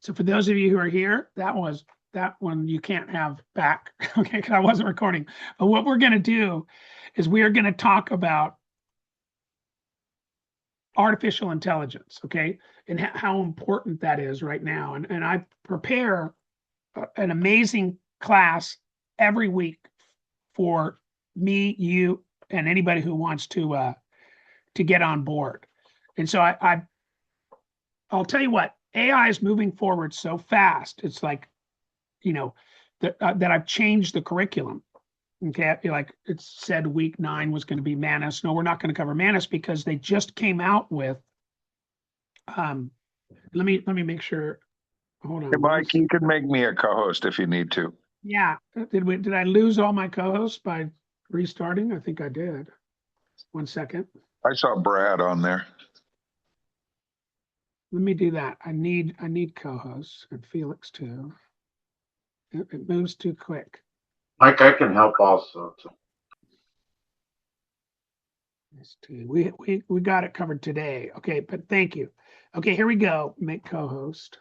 So for those of you who are here, that one you can't have back, okay, because I wasn't recording. But what we're going to do is we are going to talk about artificial intelligence, okay, and how important that is right now. And I prepare an amazing class every week for me, you, and anybody who wants to get on board. And so I'll tell you what, AI is moving forward so fast. It's like, that I've changed the curriculum. Okay, I feel like it said week 9 was going to be Manus. No, we're not going to cover Manus because they just came out with. Let me make sure. Hold Hey, on. Mike, you can make me a co-host if you need to. Yeah. Did I lose all my co-hosts by restarting? I think I did. 1 second. I saw Brad on there. Let me do that. I need co-hosts and Felix too. It moves too quick. Mike, I can help also. We got it covered today. Okay, but thank you. Okay, here we go. Make co-host.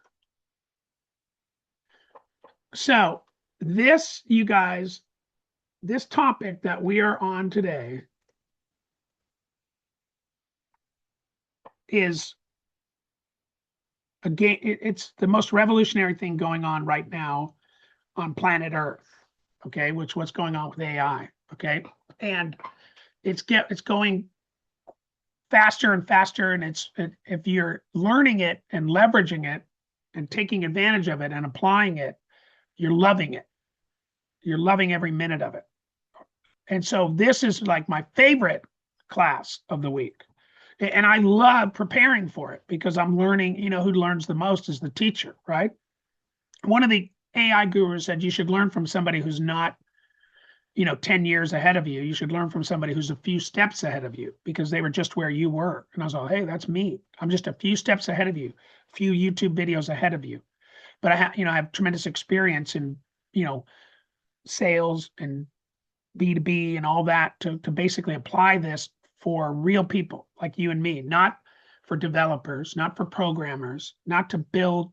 So this, you guys, this topic that we are on today is again, it's the most revolutionary thing going on right now on planet Earth. Okay, what's going on with AI. Okay, and it's going faster and faster, and if you're learning it and leveraging it and taking advantage of it and applying it, you're loving it. You're loving every minute of it. And so this is like my favorite class of the week. And I love preparing for it because I'm learning, who learns the most is the teacher, right? One of the AI gurus said you should learn from somebody who's not 10 years ahead of you. You should learn from somebody who's a few steps ahead of you because they were just where you were. And I was like, hey, that's me. I'm just a few steps ahead of you, a few YouTube videos ahead of you. But I have tremendous experience in, sales and B2B and all that to basically apply this for real people like you and me, not for developers, not for programmers, not to build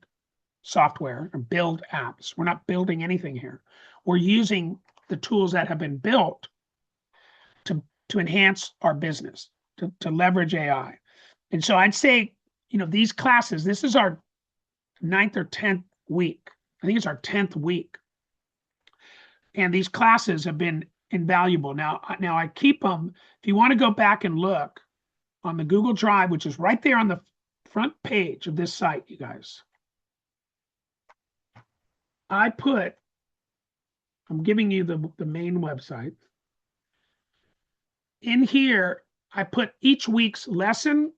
software or build apps. We're not building anything here. We're using the tools that have been built to enhance our business, to leverage AI. And so I'd say, these classes, this is our 9th or 10th week. I think it's our 10th week. And these classes have been invaluable. Now I keep them. If you want to go back and look on the Google Drive, which is right there on the front page of this site, you guys, I'm giving you the main website. In here, I put each week's lesson,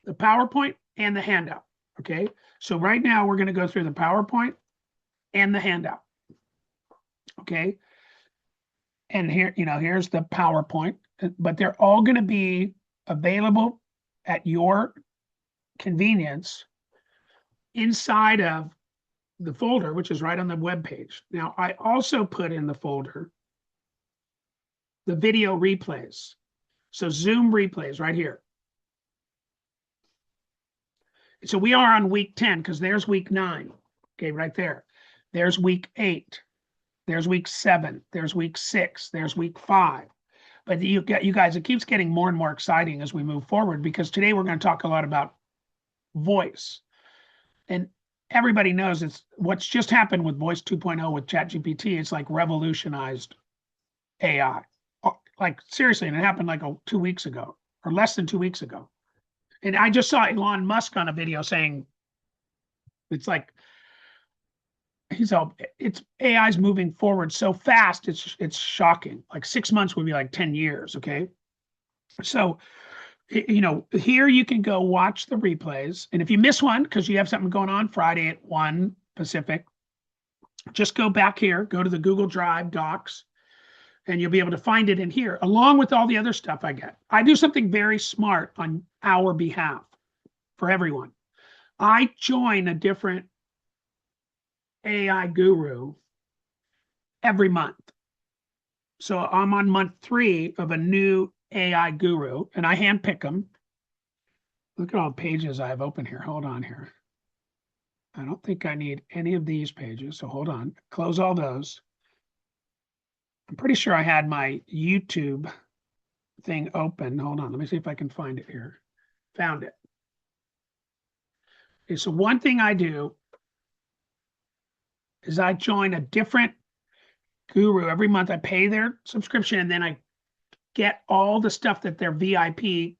the PowerPoint, and the handout. Okay. So right now we're going to go through the PowerPoint and the handout. Okay. And here, here's the PowerPoint, but they're all going to be available at your convenience inside of the folder, which is right on the web page. Now, I also put in the folder the video replays. So Zoom replays right here. So we are on week 10 because there's week 9. Okay, right there. There's week 8. There's week 7. There's week 6. There's week 5. But you guys, it keeps getting more and more exciting as we move forward because today we're going to talk a lot about voice. And everybody knows it's what's just happened with Voice 2.0 with ChatGPT. It's like revolutionized AI. Like seriously, and it happened like 2 weeks ago or less than 2 weeks ago. And I just saw Elon Musk on a video saying it's like it's AI's moving forward so fast, it's shocking. Like 6 months would be like 10 years. Okay. So, here you can go watch the replays. And if you miss one, because you have something going on Friday at 1 Pacific, just go back here, go to the Google Drive docs, and you'll be able to find it in here, along with all the other stuff I get. I do something very smart on our behalf for everyone. I join a different AI guru every month. So I'm on month 3 of a new AI guru, and I handpick them. Look at all the pages I have open here. Hold on here. I don't think I need any of these pages. So hold on, close all those. I'm pretty sure I had my YouTube thing open. Hold on, let me see if I can find it here. Found it. Okay, so one thing I do is I join a different guru every month. I pay their subscription and then I get all the stuff that their VIP,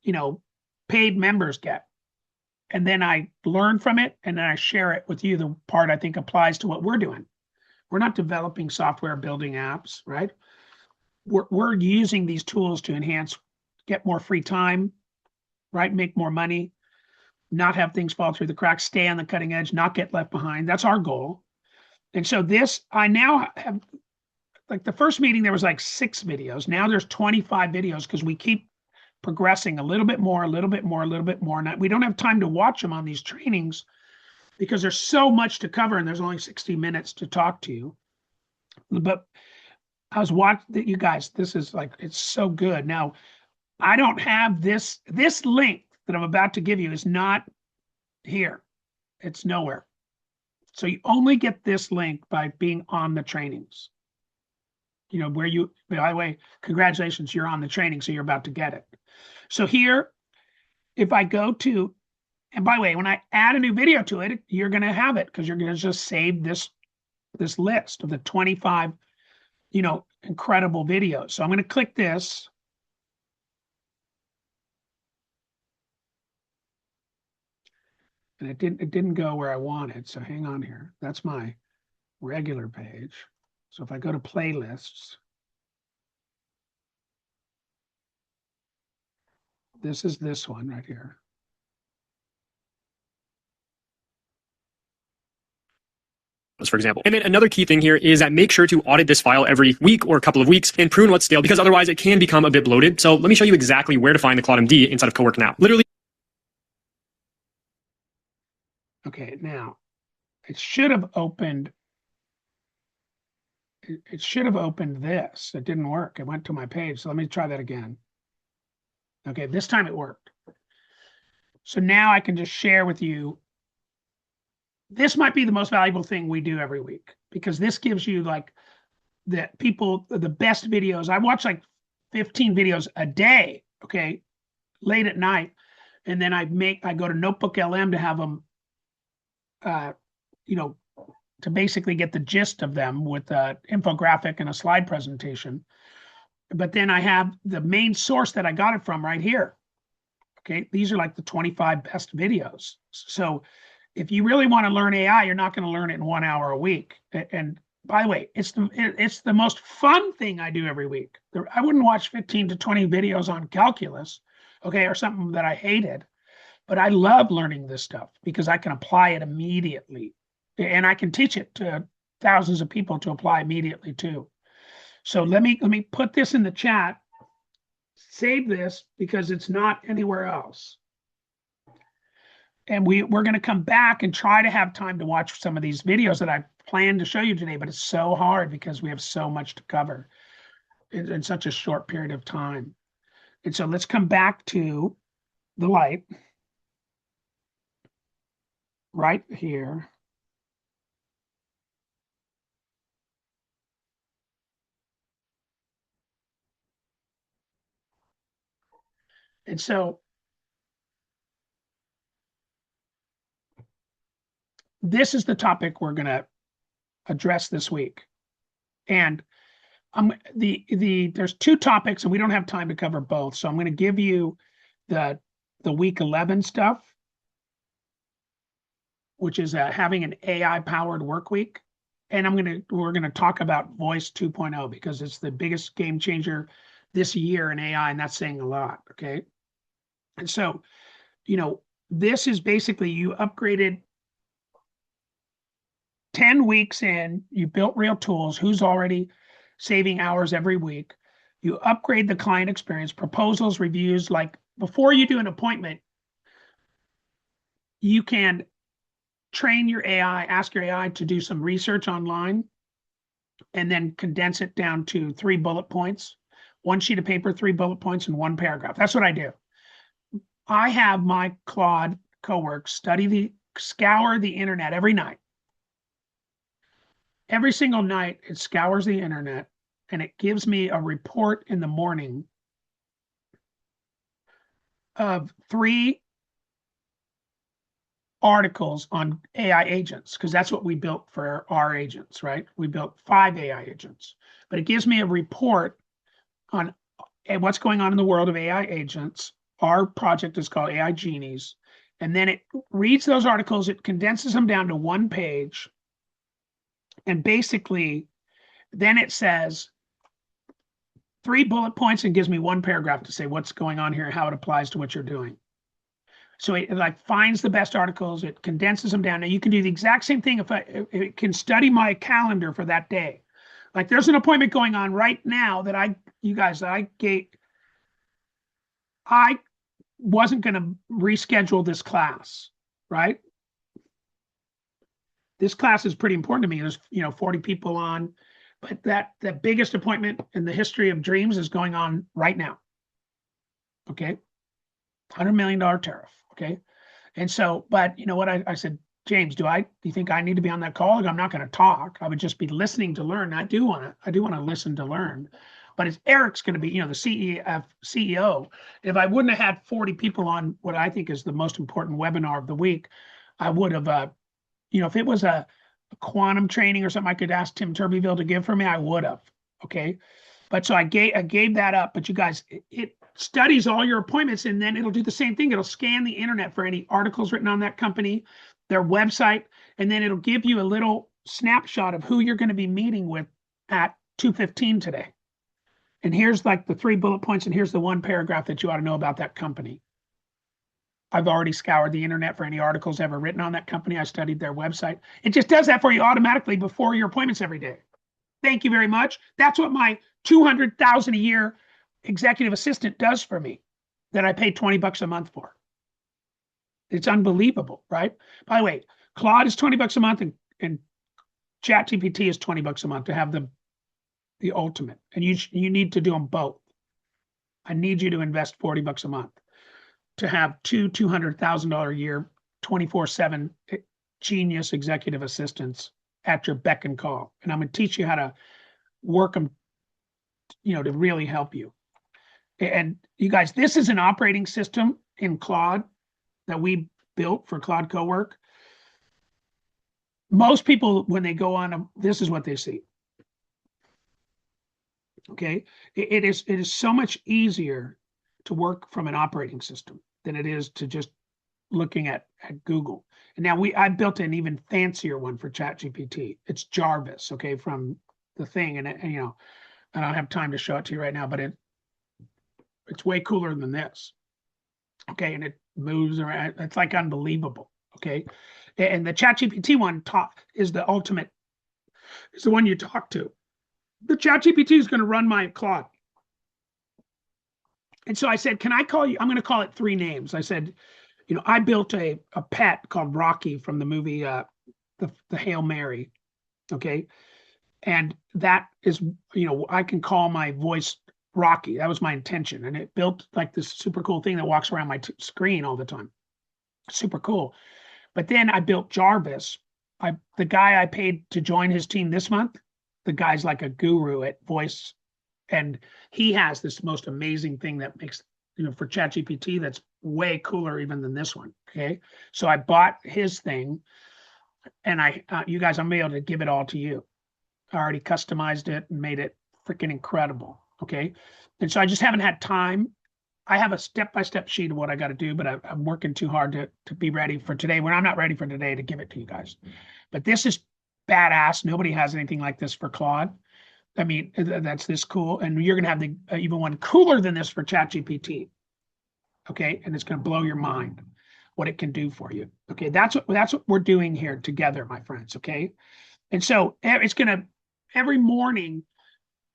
paid members get. And then I learn from it and then I share it with you. The part I think applies to what we're doing. We're not developing software, building apps, right? We're using these tools to enhance, get more free time, right? Make more money, not have things fall through the cracks, stay on the cutting edge, not get left behind. That's our goal. And so this, I now have, like the first meeting, there was like 6 videos. Now there's 25 videos because we keep progressing a little bit more, a little bit more, a little bit more. And we don't have time to watch them on these trainings because there's so much to cover and there's only 60 minutes to talk to you. But I was watching you guys. This is like, it's so good. Now, I don't have this link that I'm about to give you is not here. It's nowhere. So you only get this link by being on the trainings. Where you, by the way, congratulations, you're on the training, so you're about to get it. So here, if I go to, and by the way, when I add a new video to it, you're going to have it because you're going to just save this list of the 25 incredible videos. So I'm going to click this. And it didn't go where I wanted. So hang on here. That's my regular page. So if I go to playlists, this is this one right here. For example. And then another key thing here is that make sure to audit this file every week or a couple of weeks and prune what's stale because otherwise it can become a bit bloated. So let me show you exactly where to find the Claude MD inside of Cowork now. Literally. Okay, now it should have opened. It should have opened this. It didn't work. It went to my page. So let me try that again. Okay, this time it worked. So now I can just share with you. This might be the most valuable thing we do every week because this gives you like the best videos. I watch like 15 videos a day, okay, late at night. And then I go to Notebook LM to have them, to basically get the gist of them with an infographic and a slide presentation. But then I have the main source that I got it from right here. Okay, these are like the 25 best videos. So if you really want to learn AI, you're not going to learn it in 1 hour a week. And by the way, it's the most fun thing I do every week. I wouldn't watch 15 to 20 videos on calculus, okay, or something that I hated. But I love learning this stuff because I can apply it immediately. And I can teach it to thousands of people to apply immediately too. So let me put this in the chat. Save this because it's not anywhere else. And we're going to come back and try to have time to watch some of these videos that I planned to show you today, but it's so hard because we have so much to cover in such a short period of time. And so let's come back to the light right here. And so this is the topic we're going to address this week. And there's 2 topics and we don't have time to cover both. So I'm going to give you the week 11 stuff, which is having an AI powered work week. And we're going to talk about voice 2.0 because it's the biggest game changer this year in AI. And that's saying a lot. Okay. And so, this is basically you upgraded 10 weeks in, you built real tools, who's already saving hours every week. You upgrade the client experience, proposals, reviews. Like before you do an appointment, you can train your AI, ask your AI to do some research online, and then condense it down to 3 bullet points, 1 sheet of paper, 3 bullet points, and 1 paragraph. That's what I do. I have my Claude Cowork study the scour the internet every night. Every single night, it scours the internet and it gives me a report in the morning of 3 articles on AI agents, because that's what we built for our agents, right? We built 5 AI agents, but it gives me a report on what's going on in the world of AI agents. Our project is called AI Genies. And then it reads those articles, it condenses them down to 1 page. And basically, then it says 3 bullet points and gives me 1 paragraph to say what's going on here and how it applies to what you're doing. So it like finds the best articles, it condenses them down. Now you can do the exact same thing if it can study my calendar for that day. Like there's an appointment going on right now that I wasn't going to reschedule this class, right? This class is pretty important to me. There's 40 people on, but the biggest appointment in the history of dreams is going on right now. Okay, $100 million tariff. Okay, and so, but you know what? I said, James, do you think I need to be on that call? Like, I'm not going to talk. I would just be listening to learn. I do want to listen to learn, but it's Eric's going to be, the CEO. If I wouldn't have had 40 people on what I think is the most important webinar of the week, I would have, if it was a quantum training or something I could ask Tim Turbyville to give for me, I would have. Okay, but so I gave that up. But you guys, it studies all your appointments, and then it'll do the same thing. It'll scan the internet for any articles written on that company, their website, and then it'll give you a little snapshot of who you're going to be meeting with at 2:15 today. And here's like the 3 bullet points, and here's the 1 paragraph that you ought to know about that company. I've already scoured the internet for any articles ever written on that company. I studied their website. It just does that for you automatically before your appointments every day. Thank you very much. That's what my $200,000 a year executive assistant does for me, that I pay $20 a month for. It's unbelievable, right? By the way, Claude is $20 a month, and ChatGPT is $20 a month to have the ultimate. And you need to do them both. I need you to invest $40 a month to have 2 $200,000 a year, 24/7 genius executive assistants at your beck and call. And I'm going to teach you how to work them, to really help you. And you guys, this is an operating system in Claude that we built for Claude Cowork. Most people, when they go on, this is what they see. Okay, it is so much easier to work from an operating system than it is to just looking at Google. And now I built an even fancier one for ChatGPT. It's Jarvis, okay, from the thing, and I don't have time to show it to you right now, but it's way cooler than this. Okay, and it moves around. It's like unbelievable. Okay, and the ChatGPT one is the ultimate. It's the one you talk to. The ChatGPT is going to run my Claude. And so I said, can I call you? I'm going to call it 3 names. I said, I built a pet called Rocky from the movie the Hail Mary. Okay, and that is, I can call my voice Rocky. That was my intention. And it built like this super cool thing that walks around my screen all the time. Super cool. But then I built Jarvis. The guy I paid to join his team this month, the guy's like a guru at voice. And he has this most amazing thing that makes, for ChatGPT, that's way cooler even than this one. Okay. So I bought his thing, and you guys, I'm able to give it all to you. I already customized it and made it freaking incredible. Okay. And so I just haven't had time. I have a step-by-step sheet of what I got to do, but I'm working too hard to be ready for today, when I'm not ready for today to give it to you guys. But this is badass. Nobody has anything like this for Claude. I mean, that's this cool. And you're going to have the even one cooler than this for ChatGPT. Okay. And it's going to blow your mind what it can do for you. Okay. That's what we're doing here together, my friends. Okay. And so it's going to, every morning,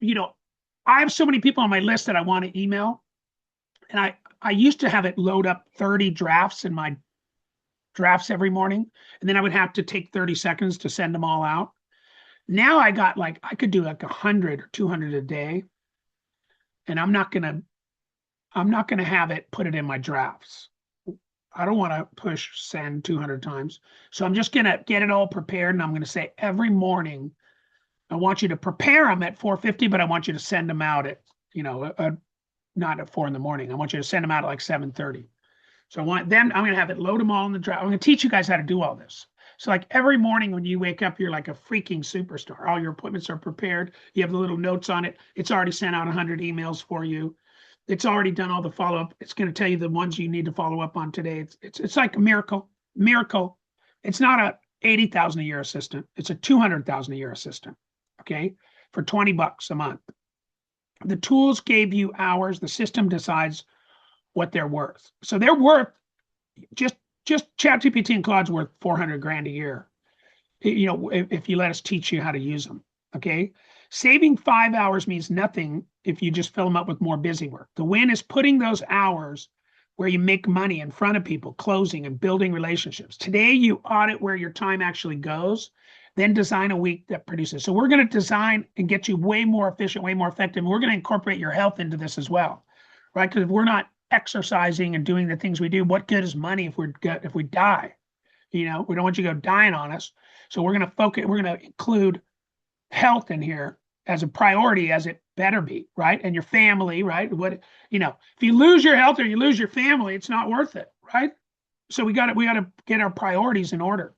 I have so many people on my list that I want to email. And I used to have it load up 30 drafts in my drafts every morning. And then I would have to take 30 seconds to send them all out. Now I got I could do like 100 or 200 a day. And I'm not going to have it put it in my drafts. I don't want to push send 200 times. So I'm just going to get it all prepared. And I'm going to say every morning, I want you to prepare them at 4:50, but I want you to send them out at, not at 4 in the morning. I want you to send them out at like 7:30. So I want them, I'm going to have it load them all in the drive. I'm going to teach you guys how to do all this. So like every morning when you wake up, you're like a freaking superstar. All your appointments are prepared. You have the little notes on it. It's already sent out 100 emails for you. It's already done all the follow-up. It's going to tell you the ones you need to follow up on today. It's like a miracle. It's not a 80,000 a year assistant. It's a 200,000 a year assistant. Okay. For $20 a month. The tools gave you hours. The system decides what they're worth. So they're worth just ChatGPT and Claude's worth 400 grand a year. If you let us teach you how to use them. Okay. Saving 5 hours means nothing if you just fill them up with more busy work. The win is putting those hours where you make money in front of people, closing and building relationships. Today, you audit where your time actually goes, then design a week that produces. So we're going to design and get you way more efficient, way more effective. We're going to incorporate your health into this as well, right? Because if we're not exercising and doing the things we do, what good is money if we die? We don't want you to go dying on us. So we're going to focus. We're going to include health in here as a priority, as it better be, right? And your family, right? If you lose your health or you lose your family, it's not worth it, right? So we got to get our priorities in order.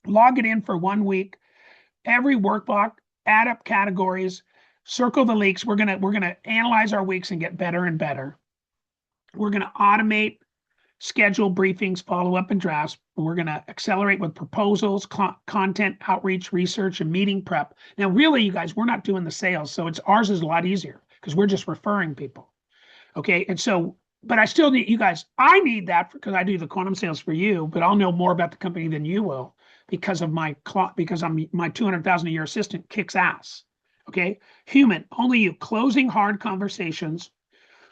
Log it in for 1 week. Every work block, add up categories, circle the leaks. We're gonna analyze our weeks and get better and better. We're gonna automate schedule briefings, follow up, and drafts. We're going to accelerate with proposals, content, outreach, research, and meeting prep. Now, really, you guys, we're not doing the sales, so ours is a lot easier because we're just referring people. Okay, and so, but I still need you guys. I need that because I do the quantum sales for you, but I'll know more about the company than you will because I'm my 200,000 a year assistant kicks ass. Okay, human, only you. Closing hard conversations,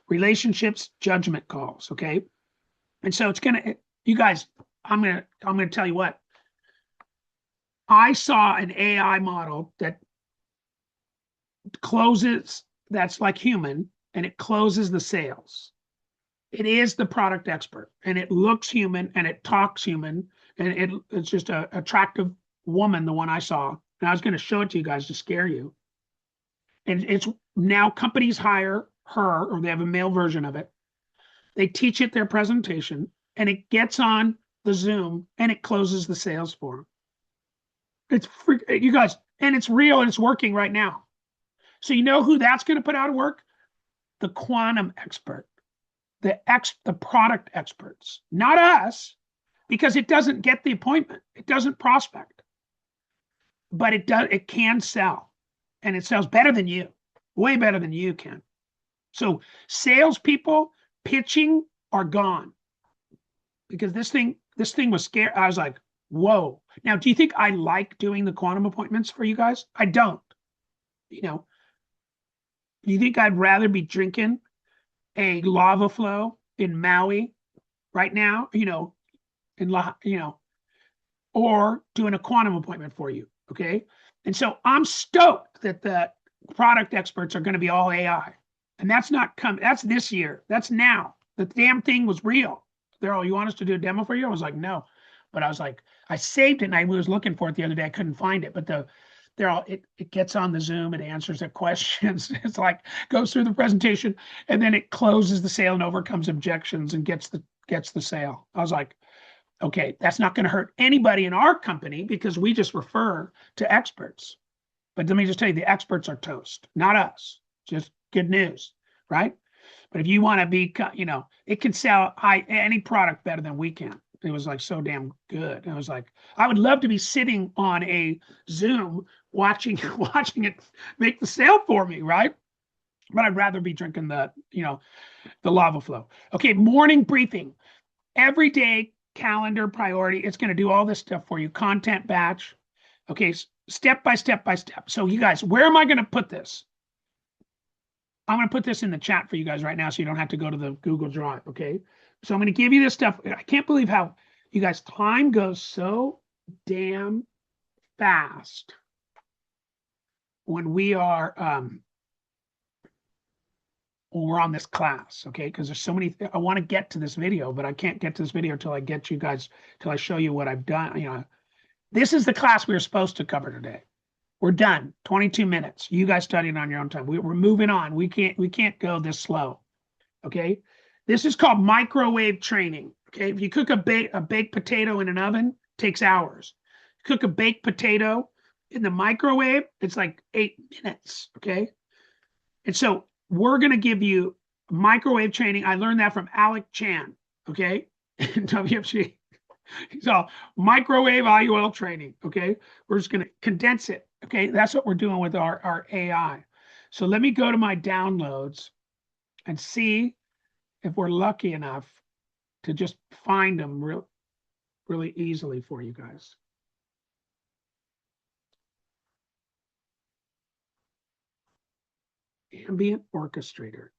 relationships, judgment calls. Okay. And so you guys, I'm gonna tell you what. I saw an AI model that closes, that's like human, and it closes the sales. It is the product expert, and it looks human, and it talks human, and it's just an attractive woman, the one I saw. And I was going to show it to you guys to scare you. And it's now companies hire her, or they have a male version of it. They teach it their presentation, and it gets on the Zoom, and it closes the sales for them. It's you guys, and it's real, and it's working right now. So you know who that's going to put out of work? The quantum expert, the product experts, not us, because it doesn't get the appointment. It doesn't prospect, but it can sell, and it sells better than you, way better than you can. So salespeople pitching are gone because this thing was scary. I was like, whoa. Now, do you think I like doing the quantum appointments for you guys? I don't. Do you think I'd rather be drinking a lava flow in Maui right now, or doing a quantum appointment for you? Okay. And so I'm stoked that the product experts are going to be all AI. And that's not coming. That's this year. That's now. The damn thing was real. They're all, you want us to do a demo for you? I was like, no. But I was like, I saved it and I was looking for it the other day. I couldn't find it. But it gets on the Zoom, it answers their questions. It's like goes through the presentation and then it closes the sale and overcomes objections and gets the sale. I was like, okay, that's not going to hurt anybody in our company because we just refer to experts. But let me just tell you, the experts are toast, not us. Just good news, right? But if you want to be, it can sell any product better than we can. It was like so damn good. And I was like, I would love to be sitting on a Zoom watching it make the sale for me, right? But I'd rather be drinking the lava flow. Okay, morning briefing. Every day calendar priority. It's going to do all this stuff for you. Content batch. Okay, step by step by step. So you guys, where am I going to put this? I'm going to put this in the chat for you guys right now so you don't have to go to the Google Drive, okay? So I'm going to give you this stuff. I can't believe how, you guys, time goes so damn fast when we are when we're on this class, okay? Because there's so many, I want to get to this video, but I can't get to this video till I get you guys, till I show you what I've done. You know, this is the class we were supposed to cover today. We're done. 22 minutes. You guys studying on your own time. We're moving on. We can't go this slow. Okay. This is called microwave training. Okay. If you cook a baked potato in an oven, it takes hours. Cook a baked potato in the microwave, it's like 8 minutes. Okay. And so we're going to give you microwave training. I learned that from Alec Chan. Okay. WFG. So microwave IUL training. Okay. We're just going to condense it. Okay. That's what we're doing with our AI. So let me go to my downloads and see if we're lucky enough to just find them really easily for you guys. Ambient orchestrator.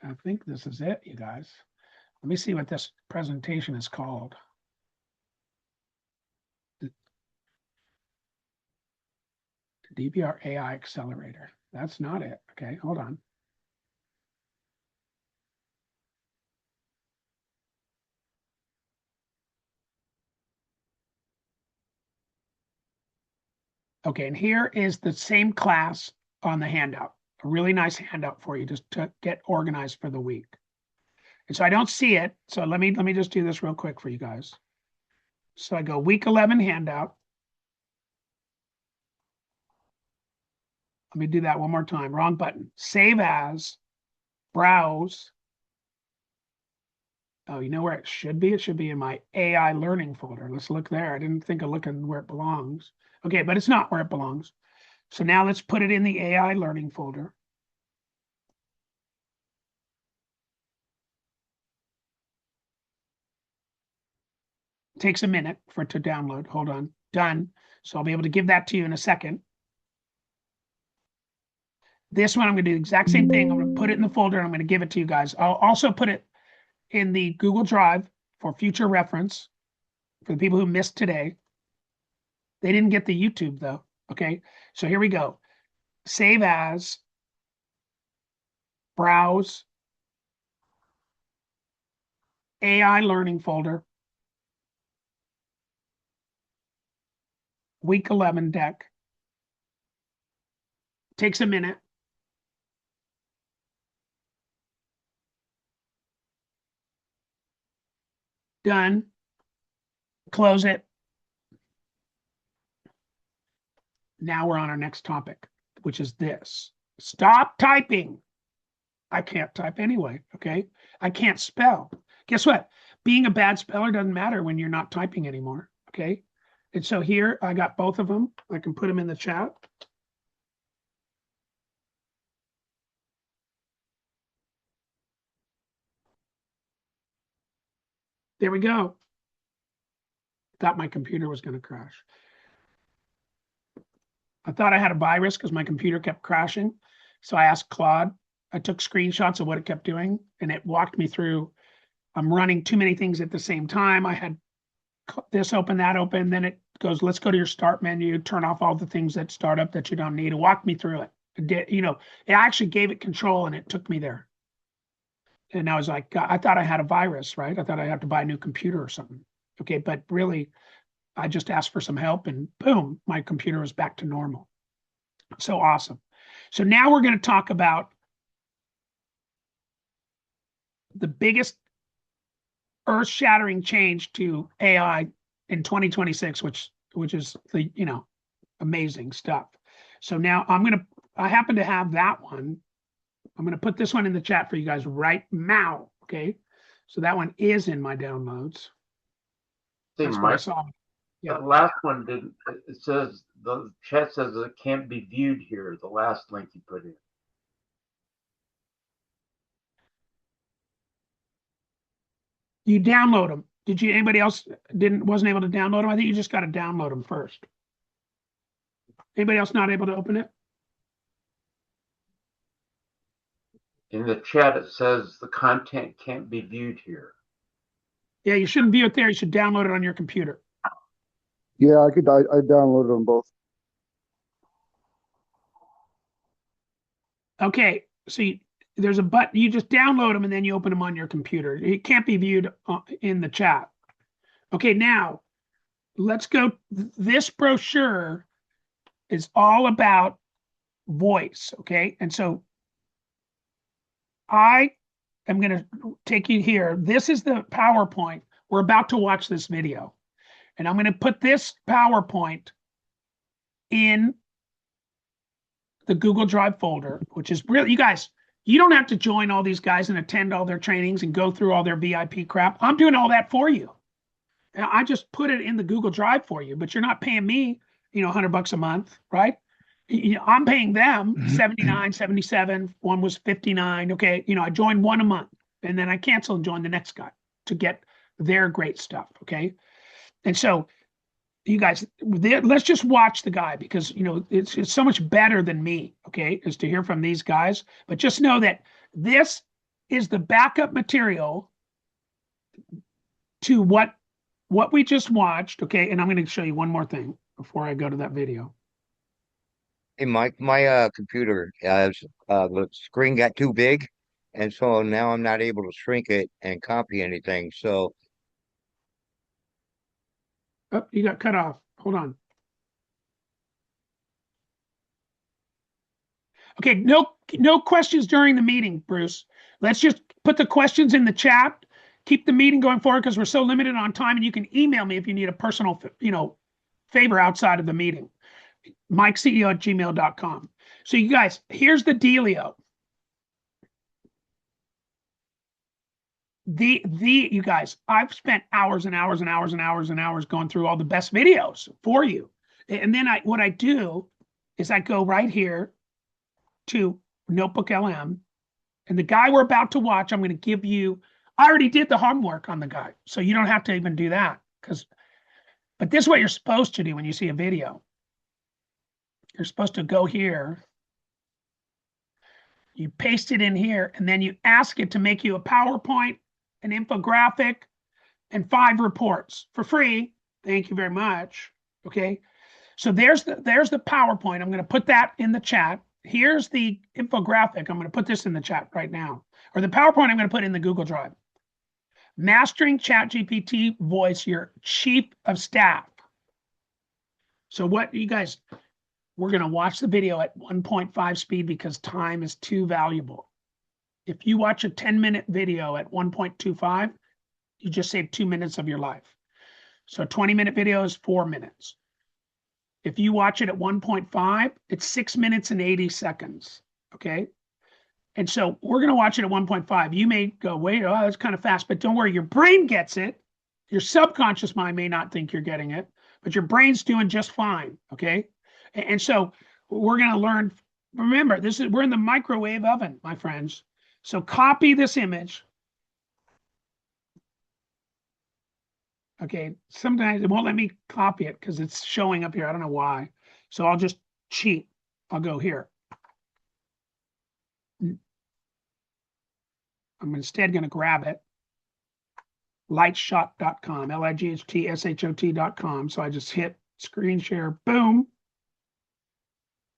I think this is it, you guys. Let me see what this presentation is called. The DBR AI Accelerator. That's not it. Okay, hold on. Okay, and here is the same class on the handout. A really nice handout for you just to get organized for the week. And so I don't see it. So let me just do this real quick for you guys. So I go week 11 handout. Let me do that one more time. Wrong button. Save as, browse. Oh, you know where it should be? It should be in my AI learning folder. Let's look there. I didn't think of looking where it belongs. Okay, but it's not where it belongs. So now let's put it in the AI learning folder. It takes a minute for it to download. Hold on. Done. So I'll be able to give that to you in a second. This one, I'm going to do the exact same thing. I'm going to put it in the folder. And I'm going to give it to you guys. I'll also put it in the Google Drive for future reference for the people who missed today. They didn't get the YouTube though. Okay. So here we go. Save as, browse, AI learning folder, week 11 deck. Takes a minute. Done. Close it. Now we're on our next topic, which is this. Stop typing. I can't type anyway, okay? I can't spell. Guess what? Being a bad speller doesn't matter when you're not typing anymore, okay? And so here, I got both of them. I can put them in the chat. There we go. Thought my computer was going to crash. I thought I had a virus because my computer kept crashing. So I asked Claude. I took screenshots of what it kept doing, and it walked me through. I'm running too many things at the same time. I had this open, that open. Then it goes, let's go to your start menu, turn off all the things that start up that you don't need. It walked me through it. It did, you know, it actually gave it control and it took me there. And I was like, I thought I had a virus, right? I thought I had to buy a new computer or something. Okay, but really, I just asked for some help and boom, my computer was back to normal. So awesome. So now we're going to talk about the biggest earth-shattering change to AI in 2026, which is the, you know, amazing stuff. So now I happen to have that one. I'm going to put this one in the chat for you guys right now. Okay. So that one is in my downloads. That's what I saw. Yeah. The last one didn't. It says the chat says it can't be viewed here. The last link you put in. You download them. Did you? Anybody else wasn't able to download them? I think you just got to download them first. Anybody else not able to open it? In the chat, it says the content can't be viewed here. Yeah, you shouldn't view it there. You should download it on your computer. Yeah, I downloaded them both. Okay, so there's a button. You just download them and then you open them on your computer. It can't be viewed in the chat. Okay, now let's go. This brochure is all about voice. Okay, and so I am going to take you here. This is the PowerPoint. We're about to watch this video, and I'm going to put this PowerPoint in the Google Drive folder, which is really, you guys, you don't have to join all these guys and attend all their trainings and go through all their VIP crap. I'm doing all that for you. And I just put it in the Google Drive for you, but you're not paying me, $100 a month, right? I'm paying them 79, 77. One was 59. Okay. I joined one a month and then I cancel and join the next guy to get their great stuff. Okay. And so you guys, let's just watch the guy because, it's so much better than me. Okay. Is to hear from these guys, but just know that this is the backup material to what we just watched. Okay. And I'm going to show you one more thing before I go to that video. Hey, Mike, my computer, the screen got too big, and so now I'm not able to shrink it and copy anything. So, Oh, you got cut off. Hold on. Okay, no questions during the meeting, Bruce. Let's just put the questions in the chat. Keep the meeting going forward because we're so limited on time, and you can email me if you need a personal, favor outside of the meeting. MikeCEO@gmail.com. So you guys, here's the dealio. You guys, I've spent hours and hours and hours and hours and hours going through all the best videos for you. And then what I do is I go right here to Notebook LM, and the guy we're about to watch, I'm going to give you, I already did the homework on the guy, so you don't have to even do that but this is what you're supposed to do when you see a video. You're supposed to go here, you paste it in here, and then you ask it to make you a PowerPoint, an infographic, and 5 reports for free. Thank you very much. Okay. So there's the PowerPoint. I'm going to put that in the chat. Here's the infographic. I'm going to put this in the chat right now. Or the PowerPoint I'm going to put in the Google Drive. Mastering ChatGPT voice, your chief of staff. So what you guys, we're going to watch the video at 1.5 speed because time is too valuable. If you watch a 10-minute video at 1.25, you just save 2 minutes of your life. So a 20-minute video is 4 minutes. If you watch it at 1.5, it's 6 minutes and 80 seconds. Okay. And so we're going to watch it at 1.5. You may go, wait, oh, that's kind of fast, but don't worry. Your brain gets it. Your subconscious mind may not think you're getting it, but your brain's doing just fine. Okay. And so we're going to learn. Remember, we're in the microwave oven, my friends. So copy this image. Okay, sometimes it won't let me copy it because it's showing up here. I don't know why. So I'll just cheat. I'll go here. I'm instead going to grab it. Lightshot.com, LIGHTSHOT.com. So I just hit screen share. Boom.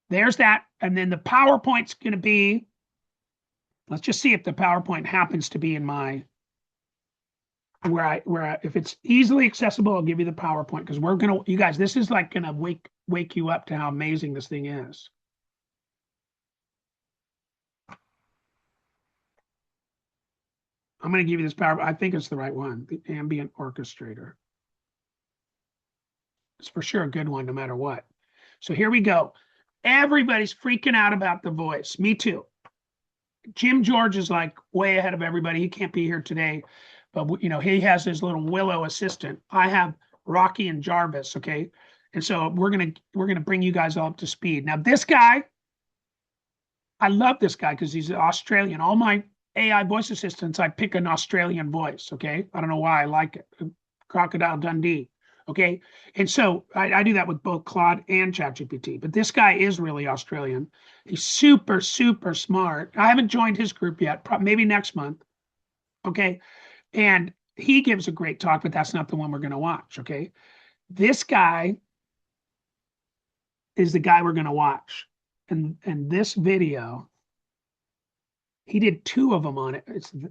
There's that. And then the PowerPoint's going to be, let's just see if the PowerPoint happens to be in my, if it's easily accessible, I'll give you the PowerPoint because we're going to, you guys, this is like going to wake you up to how amazing this thing is. I'm going to give you this PowerPoint. I think it's the right one, the Ambient Orchestrator. It's for sure a good one, no matter what. So here we go. Everybody's freaking out about the voice. Me too. Jim George is like way ahead of everybody. He can't be here today, but he has his little Willow assistant. I have Rocky and Jarvis. Okay, and so we're gonna bring you guys all up to speed. Now this guy, I love this guy because he's Australian. All my AI voice assistants, I pick an Australian voice. Okay, I don't know why I like it. Crocodile Dundee. Okay, and so I do that with both Claude and ChatGPT. But this guy is really Australian. He's super, super smart. I haven't joined his group yet. Maybe next month. Okay, and he gives a great talk, but that's not the one we're going to watch. Okay, this guy is the guy we're going to watch, and this video He did 2 of them on it.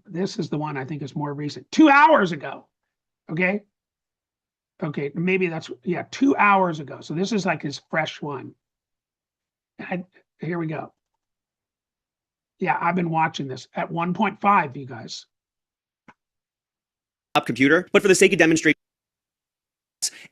This is the one I think is more recent. 2 hours ago. Okay. Okay, maybe that's, yeah, 2 hours ago. So this is like his fresh one. Here we go. Yeah, I've been watching this at 1.5, you guys. Computer, but for the sake of demonstration,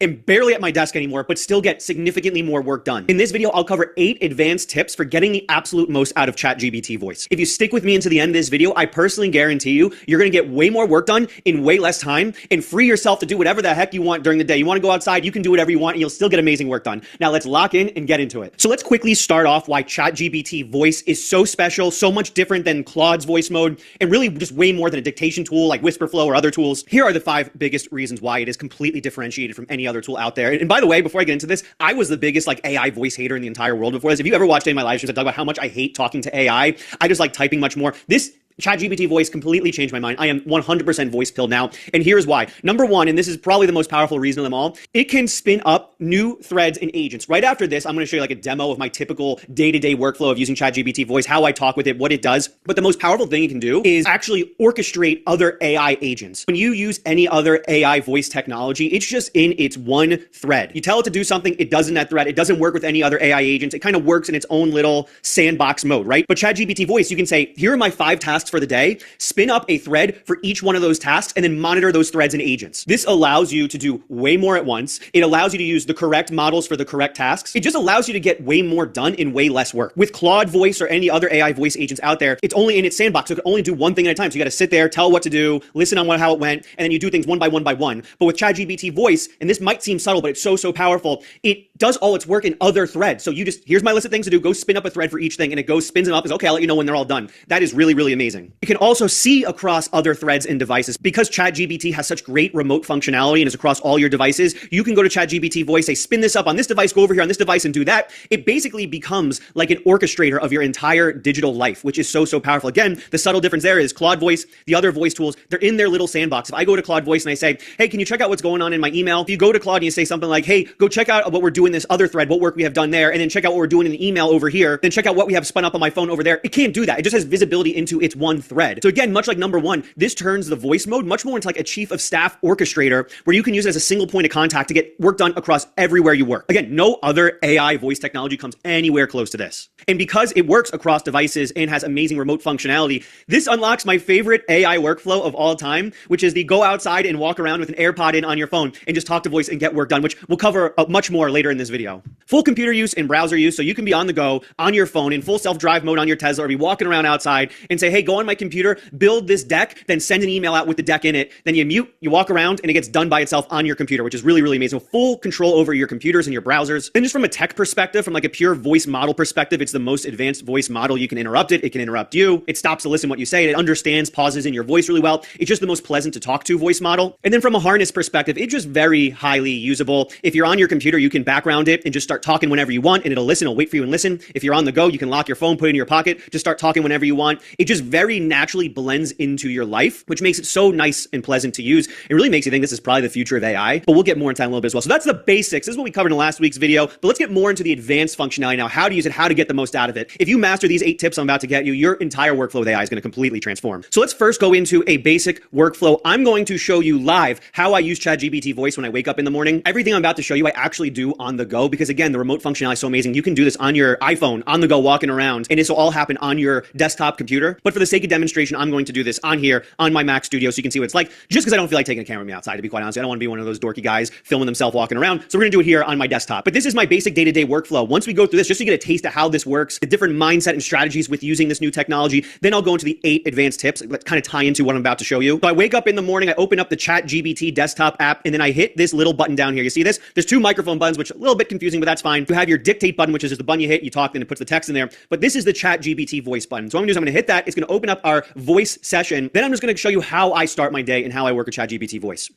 am barely at my desk anymore, but still get significantly more work done. In this video, I'll cover 8 advanced tips for getting the absolute most out of ChatGPT voice. If you stick with me into the end of this video, I personally guarantee you're gonna get way more work done in way less time and free yourself to do whatever the heck you want during the day. You wanna go outside, you can do whatever you want and you'll still get amazing work done. Now let's lock in and get into it. So let's quickly start off why ChatGPT voice is so special, so much different than Claude's voice mode, and really just way more than a dictation tool like Whisperflow or other tools. Here are the 5 biggest reasons why it is completely differentiated from any other tool out there. And by the way, before I get into this, I was the biggest like AI voice hater in the entire world before this. If you ever watched any of my live streams, I talk about how much I hate talking to AI. I just like typing much more. This ChatGPT voice completely changed my mind. I am 100% voice pilled now. And here's why. Number 1, and this is probably the most powerful reason of them all, it can spin up new threads and agents. Right after this, I'm going to show you like a demo of my typical day-to-day workflow of using ChatGPT voice, how I talk with it, what it does. But the most powerful thing it can do is actually orchestrate other AI agents. When you use any other AI voice technology, it's just in its one thread. You tell it to do something, it does in that thread. It doesn't work with any other AI agents. It kind of works in its own little sandbox mode, right? But ChatGPT voice, you can say, here are my 5 tasks for the day, spin up a thread for each one of those tasks, and then monitor those threads and agents. This allows you to do way more at once. It allows you to use the correct models for the correct tasks. It just allows you to get way more done in way less work. With Claude voice or any other AI voice agents out there, it's only in its sandbox, so it can only do one thing at a time. So you got to sit there, tell what to do, listen on how it went, and then you do things one by one by one. But with ChatGPT voice, and this might seem subtle, but it's so powerful, it does all its work in other threads. So you just, here's my list of things to do, go spin up a thread for each thing, and it goes, spins them up, is okay, I'll let you know when they're all done. That is really, really amazing. You can also see across other threads and devices. Because ChatGPT has such great remote functionality and is across all your devices, you can go to ChatGPT voice, say, spin this up on this device, go over here on this device and do that. It basically becomes like an orchestrator of your entire digital life, which is so powerful. Again, the subtle difference there is Claude voice, the other voice tools, they're in their little sandbox. If I go to Claude voice and I say, hey, can you check out what's going on in my email? If you go to Claude and you say something like, hey, go check out what we're doing in this other thread, what work we have done there, and then check out what we're doing in the email over here, then check out what we have spun up on my phone over there. It can't do that. It just has visibility into its one thread. So again, much like number 1, this turns the voice mode much more into like a chief of staff orchestrator where you can use it as a single point of contact to get work done across everywhere you work. Again, no other AI voice technology comes anywhere close to this. And because it works across devices and has amazing remote functionality, this unlocks my favorite AI workflow of all time, which is the go outside and walk around with an AirPod in on your phone and just talk to voice and get work done, which we'll cover much more later in this video. Full computer use and browser use, so you can be on the go, on your phone, in full self-drive mode on your Tesla, or be walking around outside and say, hey, go on my computer, build this deck, then send an email out with the deck in it. Then you mute, you walk around, and it gets done by itself on your computer, which is really, really amazing. Full control over your computers and your browsers. And just from a tech perspective, from like a pure voice model perspective, it's the most advanced voice model. You can interrupt it. It can interrupt you. It stops to listen to what you say. It understands pauses in your voice really well. It's just the most pleasant to talk to voice model. And then from a harness perspective, it's just very highly usable. If you're on your computer, you can background it and just start talking whenever you want, and it'll listen. It'll wait for you and listen. If you're on the go, you can lock your phone, put it in your pocket, just start talking whenever you want. It just very naturally blends into your life, which makes it so nice and pleasant to use. It really makes you think this is probably the future of AI, but we'll get more into that in a little bit as well. So that's the basics. This is what we covered in last week's video, but let's get more into the advanced functionality now, how to use it, how to get the most out of it. If you master these 8 tips I'm about to get you, your entire workflow with AI is going to completely transform. So let's first go into a basic workflow. I'm going to show you live how I use ChatGPT voice when I wake up in the morning. Everything I'm about to show you, I actually do on the go, because again, the remote functionality is so amazing. You can do this on your iPhone, on the go, walking around, and this will all happen on your desktop computer. But for the sake of demonstration, I'm going to do this on here, on my Mac Studio, so you can see what it's like, just because I don't feel like taking a camera with me outside, to be quite honest. I don't want to be one of those dorky guys filming themselves walking around. So we're going to do it here on my desktop. But this is my basic day-to-day workflow. Once we go through this, just to get a taste of how this works, the different mindset and strategies with using this new technology, then I'll go into the 8 advanced tips that kind of tie into what I'm about to show you. So I wake up in the morning, I open up the ChatGPT desktop app, and then I hit this little button down here. You see this? There's 2 microphone buttons, which are a little bit confusing, but that's fine. You have your dictate button, which is just the button you hit, you talk, then it puts the text in there. But this is the ChatGPT voice button. So what I'm going to do is I'm going to hit that. It's going to open up our voice session. Then I'm just going to show you how I start my day and how I work with ChatGPT voice.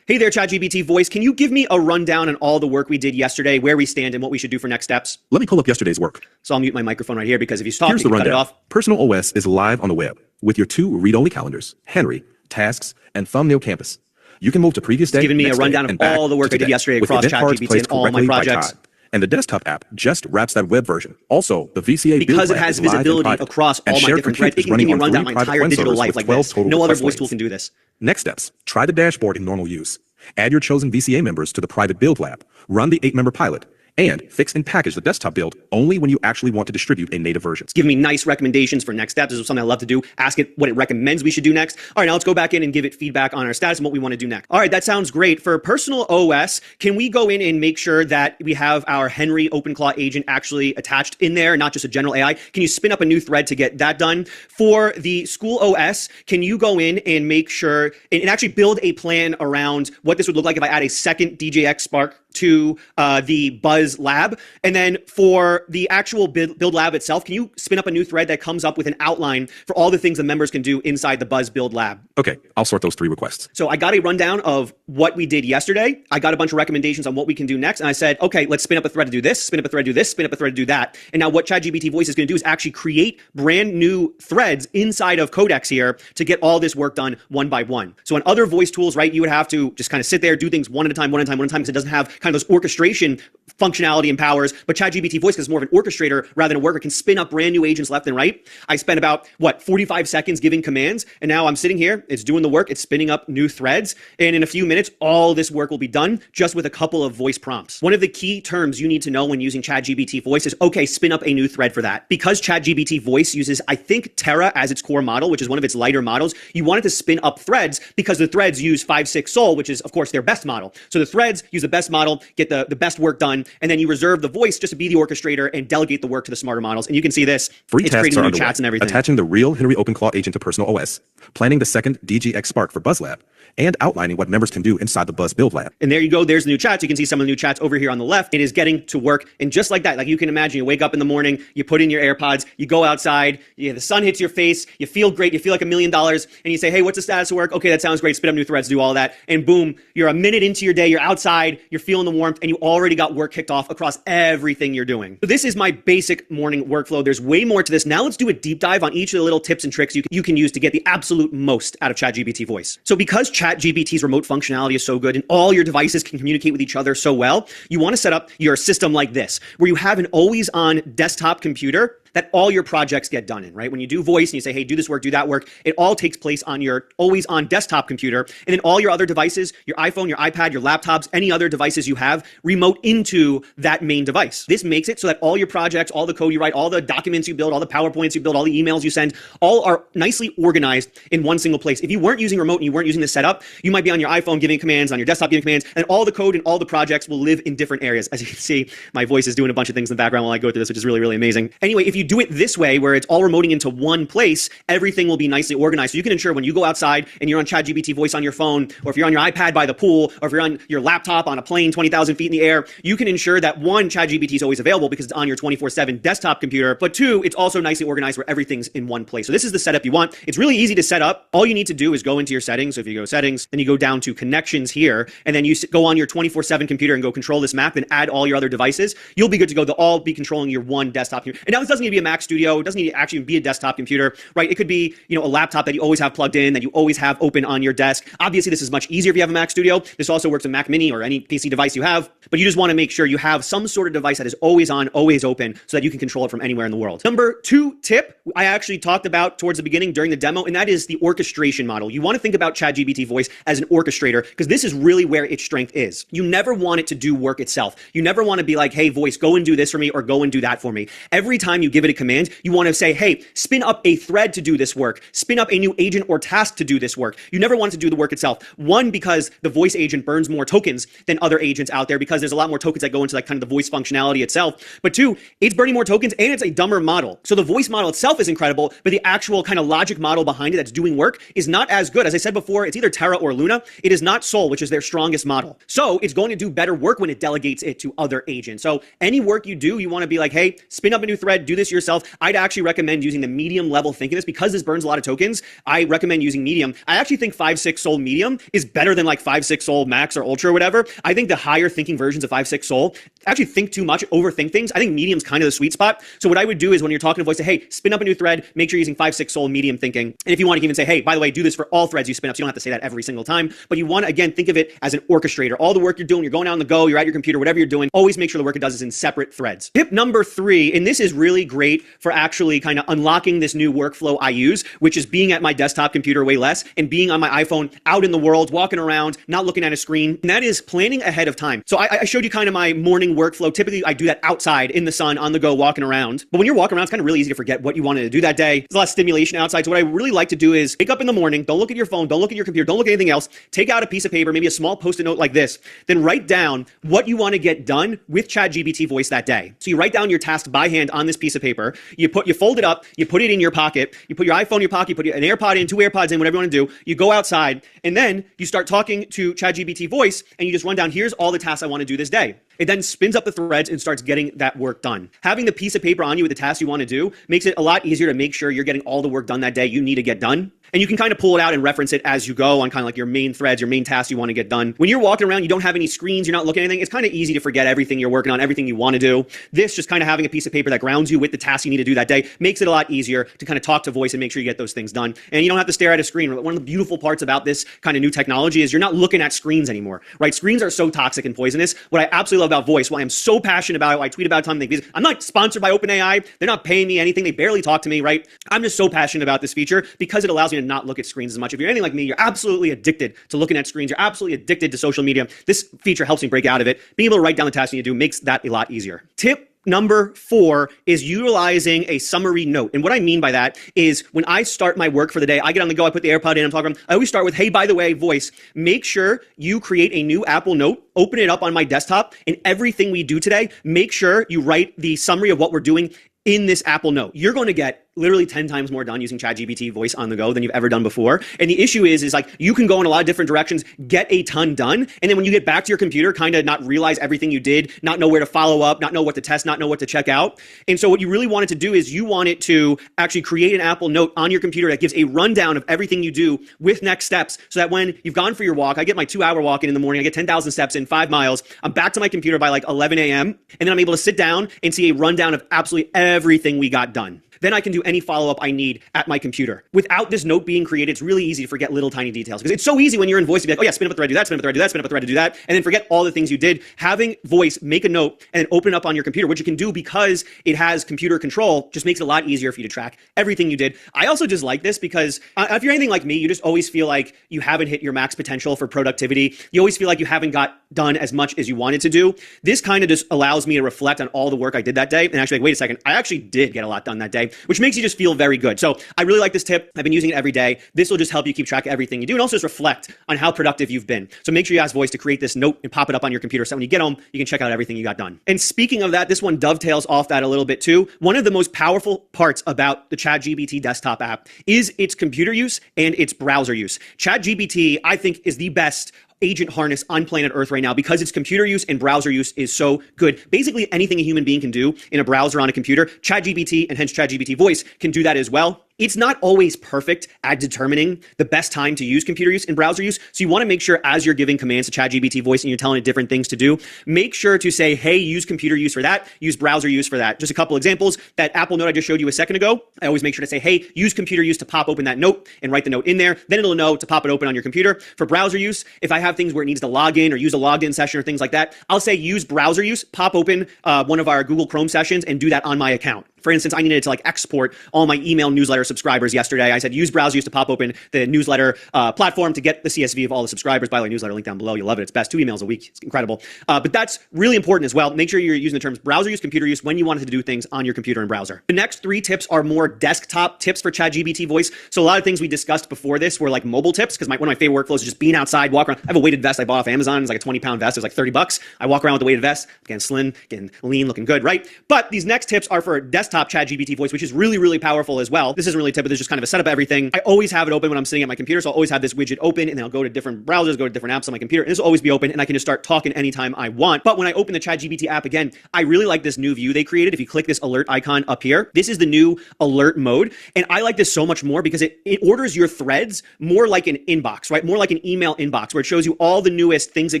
Hey there, ChatGPT voice. Can you give me a rundown on all the work we did yesterday, where we stand, and what we should do for next steps? Let me pull up yesterday's work. So I'll mute my microphone right here, because if you stop, Here's you the can cut it rundown. off. Personal OS is live on the web with your 2 read-only calendars, Henry, Tasks, and Thumbnail Canvas. You can move to previous day, It's giving me a next day, rundown of and back all the work to I did today, yesterday with across event cards ChatGPT placed and all my correctly by projects. time. And the desktop app just wraps that web version. Also, the VCA build because it lab has is live and visibility private, across and all my shared different compute threads. It is can running give me a on rundown 3 of my private entire web digital servers life with like 12 this. total No other request voice tool lanes. can do this. Next steps, try the dashboard in normal use. Add your chosen VCA members to the private build lab, run the 8-member pilot, and fix and package the desktop build only when you actually want to distribute a native version. It's giving me nice recommendations for next steps. This is something I love to do. Ask it what it recommends we should do next. All right, now let's go back in and give it feedback on our status and what we want to do next. All right, that sounds great. For personal OS, can we go in and make sure that we have our Henry OpenClaw agent actually attached in there, not just a general AI? Can you spin up a new thread to get that done? For the school OS, can you go in and make sure and actually build a plan around what this would look like if I add a second DJX Spark to the Buzz lab? And then for the actual build lab itself, can you spin up a new thread that comes up with an outline for all the things the members can do inside the Buzz build lab? Okay, I'll sort those 3 requests. So I got a rundown of what we did yesterday. I got a bunch of recommendations on what we can do next. And I said, okay, let's spin up a thread to do this, spin up a thread to do this, spin up a thread to do that. And now what ChatGPT Voice is going to do is actually create brand new threads inside of Codex here to get all this work done one by one. So on other voice tools, right, you would have to just kind of sit there, do things one at a time, one at a time, one at a time, because it doesn't have kind of those orchestration functionality and powers. But ChatGPT Voice, because it's more of an orchestrator rather than a worker, can spin up brand new agents left and right. I spent about, 45 seconds giving commands. And now I'm sitting here, it's doing the work, it's spinning up new threads. And in a few minutes, all this work will be done just with a couple of voice prompts. One of the key terms you need to know when using ChatGPT Voice is, okay, spin up a new thread for that. Because ChatGPT Voice uses, I think, Terra as its core model, which is one of its lighter models, you want it to spin up threads because the threads use 5.6 Sol, which is, of course, their best model. So the threads use the best model, get the best work done, and then you reserve the voice just to be the orchestrator and delegate the work to the smarter models. And you can see this. Free It's tasks creating are new underway. chats and everything. Attaching the real Henry OpenClaw agent to personal OS, planning the second DGX Spark for BuzzLab, and outlining what members can do inside the Buzz build lab. And there you go. There's the new chats. You can see some of the new chats over here on the left. It is getting to work. And just like that, like you can imagine, you wake up in the morning, you put in your AirPods, you go outside, the sun hits your face, you feel great, you feel like $1 million, and you say, hey, what's the status of work? Okay, that sounds great. Spin up new threads, do all that. And boom, you're a minute into your day, you're outside, you're feeling the warmth, and you already got work kicked off across everything you're doing. So this is my basic morning workflow. There's way more to this. Now let's do a deep dive on each of the little tips and tricks you can use to get the absolute most out of ChatGPT Voice. So because ChatGPT's remote functionality is so good and all your devices can communicate with each other so well, you want to set up your system like this, where you have an always-on desktop computer that all your projects get done in, right? When you do voice and you say, hey, do this work, do that work, it all takes place on your always on desktop computer. And then all your other devices, your iPhone, your iPad, your laptops, any other devices you have, remote into that main device. This makes it so that all your projects, all the code you write, all the documents you build, all the PowerPoints you build, all the emails you send, all are nicely organized in one single place. If you weren't using remote and you weren't using this setup, you might be on your iPhone giving commands, on your desktop giving commands, and all the code and all the projects will live in different areas. As you can see, my voice is doing a bunch of things in the background while I go through this, which is really, really amazing. Anyway, if you do it this way, where it's all remoting into one place, everything will be nicely organized. So you can ensure when you go outside and you're on ChatGPT Voice on your phone, or if you're on your iPad by the pool, or if you're on your laptop on a plane 20,000 feet in the air, you can ensure that one, ChatGPT is always available because it's on your 24/7 desktop computer, but two, it's also nicely organized where everything's in one place. So this is the setup you want. It's really easy to set up. All you need to do is go into your settings. So if you go settings, then you go down to connections here, and then you go on your 24/7 computer and go control this map and add all your other devices. You'll be good to go. They'll all be controlling your one desktop computer. And now this doesn't need to be a Mac Studio. It doesn't need to actually be a desktop computer, right? It could be, a laptop that you always have plugged in, that you always have open on your desk. Obviously, this is much easier if you have a Mac Studio. This also works with Mac Mini or any PC device you have, but you just want to make sure you have some sort of device that is always on, always open, so that you can control it from anywhere in the world. Number 2 tip, I actually talked about towards the beginning during the demo, and that is the orchestration model. You want to think about ChatGPT Voice as an orchestrator, because this is really where its strength is. You never want it to do work itself. You never want to be like, hey, Voice, go and do this for me, or go and do that for me. Every time you give it a command, you want to say, hey, spin up a thread to do this work, spin up a new agent or task to do this work. You never want it to do the work itself. One, because the voice agent burns more tokens than other agents out there, because there's a lot more tokens that go into kind of the voice functionality itself. But two, it's burning more tokens and it's a dumber model. So the voice model itself is incredible, but the actual kind of logic model behind it that's doing work is not as good. As I said before, it's either Terra or Luna. It is not Sol, which is their strongest model. So it's going to do better work when it delegates it to other agents. So any work you do, you want to be like, hey, spin up a new thread, do this yourself. I'd actually recommend using the medium level thinking, because this burns a lot of tokens. I recommend using medium. I actually think 5.6 Sol medium is better than like 5.6 Sol max or ultra or whatever. I think the higher thinking versions of 5.6 Sol actually think too much, overthink things. I think medium's kind of the sweet spot. So what I would do is when you're talking to voice, say, hey, spin up a new thread, make sure you're using 5-6 soul medium thinking. And if you want to even say, hey, by the way, do this for all threads you spin up. So you don't have to say that every single time, but you want to, again, think of it as an orchestrator. All the work you're doing, you're going out on the go, you're at your computer, whatever you're doing, always make sure the work it does is in separate threads. Tip number 3, and this is really great for actually kind of unlocking this new workflow I use, which is being at my desktop computer way less and being on my iPhone out in the world, walking around, not looking at a screen. And that is planning ahead of time. So I showed you kind of my morning workflow. Typically, I do that outside in the sun, on the go, walking around. But when you're walking around, it's kind of really easy to forget what you wanted to do that day. There's a lot of stimulation outside. So what I really like to do is wake up in the morning, don't look at your phone, don't look at your computer, don't look at anything else. Take out a piece of paper, maybe a small post-it note like this, then write down what you want to get done with ChatGPT voice that day. So you write down your task by hand on this piece of paper. You fold it up, you put it in your pocket, you put your iPhone in your pocket, you put an AirPod in, 2 AirPods in, whatever you want to do. You go outside and then you start talking to ChatGPT voice and you just run down, here's all the tasks I want to do this day. It then spins up the threads and starts getting that work done. Having the piece of paper on you with the tasks you want to do makes it a lot easier to make sure you're getting all the work done that day you need to get done. And you can kind of pull it out and reference it as you go on kind of like your main threads, your main tasks you want to get done. When you're walking around, you don't have any screens, you're not looking at anything, it's kind of easy to forget everything you're working on, everything you want to do. This, just kind of having a piece of paper that grounds you with the tasks you need to do that day, makes it a lot easier to kind of talk to voice and make sure you get those things done. And you don't have to stare at a screen. One of the beautiful parts about this kind of new technology is you're not looking at screens anymore, right? Screens are so toxic and poisonous. What I absolutely love about voice, why I'm so passionate about it, why I tweet about it, because I'm not sponsored by OpenAI. They're not paying me anything. They barely talk to me, right? I'm just so passionate about this feature because it allows me to not look at screens as much. If you're anything like me, you're absolutely addicted to looking at screens. You're absolutely addicted to social media. This feature helps me break out of it. Being able to write down the tasks you need to do makes that a lot easier. Tip number 4 is utilizing a summary note. And what I mean by that is when I start my work for the day, I get on the go, I put the AirPod in, I'm talking, I always start with, hey, by the way, voice, make sure you create a new Apple Note, open it up on my desktop, and everything we do today, make sure you write the summary of what we're doing in this Apple Note. You're going to get literally 10 times more done using ChatGPT voice on the go than you've ever done before. And the issue is like you can go in a lot of different directions, get a ton done, and then when you get back to your computer, kind of not realize everything you did, not know where to follow up, not know what to test, not know what to check out. And so what you really want it to do is you want it to actually create an Apple Note on your computer that gives a rundown of everything you do with next steps, so that when you've gone for your walk, I get my 2-hour walk in the morning, I get 10,000 steps in 5 miles, I'm back to my computer by like 11 a.m., and then I'm able to sit down and see a rundown of absolutely everything we got done. Then I can do any follow-up I need at my computer. Without this note being created, it's really easy to forget little tiny details because it's so easy when you're in voice to be like, oh yeah, spin up a thread, do that, spin up a thread, do that, spin up a thread to do that, and then forget all the things you did. Having voice make a note and then open it up on your computer, which you can do because it has computer control, just makes it a lot easier for you to track everything you did. I also just like this because if you're anything like me, you just always feel like you haven't hit your max potential for productivity. You always feel like you haven't got done as much as you wanted to do. This kind of just allows me to reflect on all the work I did that day and actually like, wait a second, I actually did get a lot done that day, which makes you just feel very good. So I really like this tip. I've been using it every day. This will just help you keep track of everything you do and also just reflect on how productive you've been. So make sure you ask voice to create this note and pop it up on your computer so when you get home, you can check out everything you got done. And speaking of that, this one dovetails off that a little bit too. One of the most powerful parts about the ChatGPT desktop app is its computer use and its browser use. ChatGPT, I think, is the best agent harness on planet Earth right now because its computer use and browser use is so good. Basically anything a human being can do in a browser on a computer, ChatGPT and hence ChatGPT voice can do that as well. It's not always perfect at determining the best time to use computer use and browser use. So you want to make sure as you're giving commands to ChatGPT voice and you're telling it different things to do, make sure to say, hey, use computer use for that, use browser use for that. Just a couple examples. That Apple Note I just showed you a second ago, I always make sure to say, hey, use computer use to pop open that note and write the note in there. Then it'll know to pop it open on your computer. For browser use, if I have things where it needs to log in or use a logged in session or things like that, I'll say use browser use, pop open one of our Google Chrome sessions and do that on my account. For instance, I needed to like export all my email newsletter subscribers yesterday. I said, use browser use to pop open the newsletter platform to get the CSV of all the subscribers. By the way, newsletter link down below. You'll love it. It's best. 2 emails a week. It's incredible. But that's really important as well. Make sure you're using the terms browser use, computer use when you want it to do things on your computer and browser. The next 3 tips are more desktop tips for ChatGPT voice. So a lot of things we discussed before this were like mobile tips because one of my favorite workflows is just being outside, walk around. I have a weighted vest I bought off Amazon. It's like a 20-pound vest. It was like $30. I walk around with the weighted vest, getting slim, getting lean, looking good, right? But these next tips are for desktop desktop ChatGPT voice, which is really, really powerful as well. This isn't really a tip, but there's just kind of a setup of everything. I always have it open when I'm sitting at my computer. So I'll always have this widget open, and then I'll go to different browsers, go to different apps on my computer, and this will always be open, and I can just start talking anytime I want. But when I open the ChatGPT app again, I really like this new view they created. If you click this alert icon up here, this is the new alert mode. And I like this so much more because it orders your threads more like an inbox, right? More like an email inbox where it shows you all the newest things that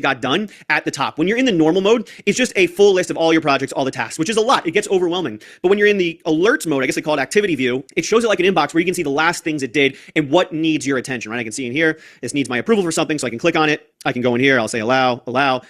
got done at the top. When you're in the normal mode, it's just a full list of all your projects, all the tasks, which is a lot. It gets overwhelming. But when you're in the alerts mode, I guess they call it activity view, it shows it like an inbox where you can see the last things it did and what needs your attention, right? I can see in here, this needs my approval for something, so I can click on it. I can go in here, I'll say allow,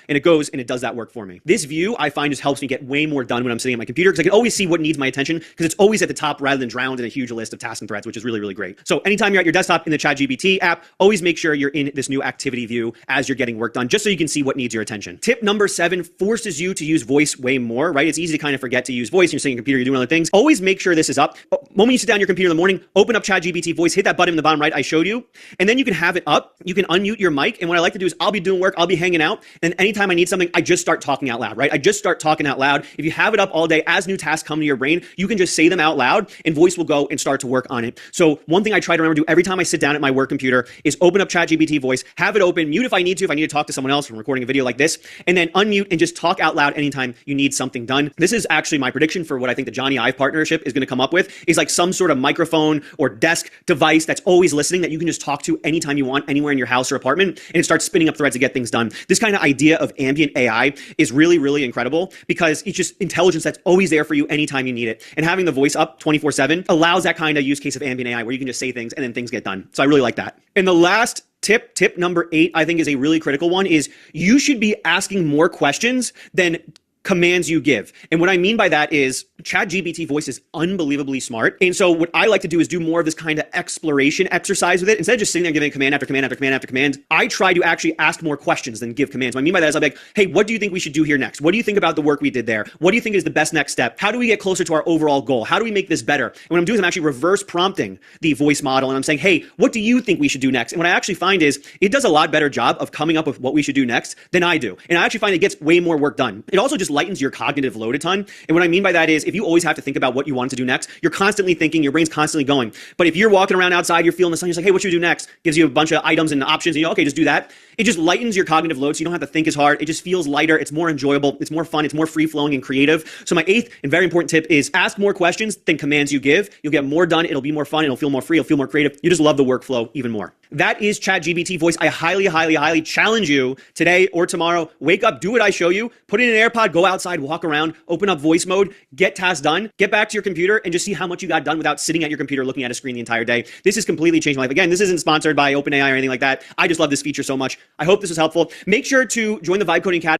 and it goes and it does that work for me. This view, I find, just helps me get way more done when I'm sitting at my computer because I can always see what needs my attention because it's always at the top rather than drowned in a huge list of tasks and threads, which is really, really great. So anytime you're at your desktop in the ChatGPT app, always make sure you're in this new activity view as you're getting work done, just so you can see what needs your attention. Tip number 7 forces you to use voice way more, right? It's easy to kind of forget to use voice. You're sitting at your computer, you're doing other things. Always make sure this is up. Moment you sit down at your computer in the morning, open up ChatGPT voice, hit that button in the bottom right I showed you, and then you can have it up. You can unmute your mic, and what I like to do is I'll be doing work, I'll be hanging out, and anytime I need something, I just start talking out loud, right? I just start talking out loud. If you have it up all day, as new tasks come to your brain, you can just say them out loud, and voice will go and start to work on it. So one thing I try to remember to do every time I sit down at my work computer is open up ChatGPT voice, have it open, mute if I need to talk to someone else from recording a video like this, and then unmute and just talk out loud anytime you need something done. This is actually my prediction for what I think the Johnny Ive partnership is going to come up with, is like some sort of microphone or desk device that's always listening that you can just talk to anytime you want, anywhere in your house or apartment, and it starts spinning up threads to get things done. This kind of idea of ambient AI is really, really incredible because it's just intelligence that's always there for you anytime you need it. And having the voice up 24/7 allows that kind of use case of ambient AI where you can just say things and then things get done. So I really like that. And the last tip number 8, I think is a really critical one, is you should be asking more questions than commands you give. And what I mean by that is ChatGPT voice is unbelievably smart. And so what I like to do is do more of this kind of exploration exercise with it. Instead of just sitting there giving command after command after command after command, I try to actually ask more questions than give commands. What I mean by that is I'll be like, hey, what do you think we should do here next? What do you think about the work we did there? What do you think is the best next step? How do we get closer to our overall goal? How do we make this better? And what I'm doing is I'm actually reverse prompting the voice model. And I'm saying, hey, what do you think we should do next? And what I actually find is it does a lot better job of coming up with what we should do next than I do. And I actually find it gets way more work done. It also just lightens your cognitive load a ton. And what I mean by that is if you always have to think about what you want to do next, you're constantly thinking, your brain's constantly going. But if you're walking around outside, you're feeling the sun, you're like, hey, what should we do next? Gives you a bunch of items and options, and you go, okay, just do that. It just lightens your cognitive load so you don't have to think as hard. It just feels lighter. It's more enjoyable. It's more fun. It's more free-flowing and creative. So my 8th and very important tip is ask more questions than commands you give. You'll get more done. It'll be more fun. It'll feel more free. It'll feel more creative. You just love the workflow even more. That is ChatGPT voice. I highly, highly, highly challenge you today or tomorrow. Wake up, do what I show you, put in an AirPod, go outside, walk around, open up voice mode, get tasks done, get back to your computer, and just see how much you got done without sitting at your computer looking at a screen the entire day. This has completely changed my life. Again, this isn't sponsored by OpenAI or anything like that. I just love this feature so much. I hope this was helpful. Make sure to join the Vibe Coding Academy.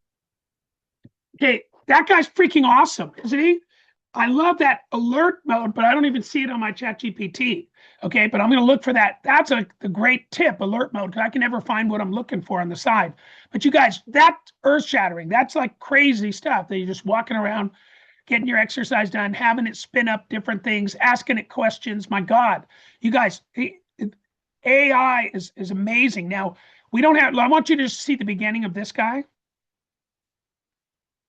Okay, that guy's freaking awesome, isn't he? I love that alert mode, but I don't even see it on my ChatGPT. Okay, but I'm going to look for that. That's a great tip, alert mode, because I can never find what I'm looking for on the side. But you guys, that's earth-shattering. That's like crazy stuff that you're just walking around, getting your exercise done, having it spin up different things, asking it questions. My God, you guys, AI is amazing. Now, we don't have, I want you to see the beginning of this guy.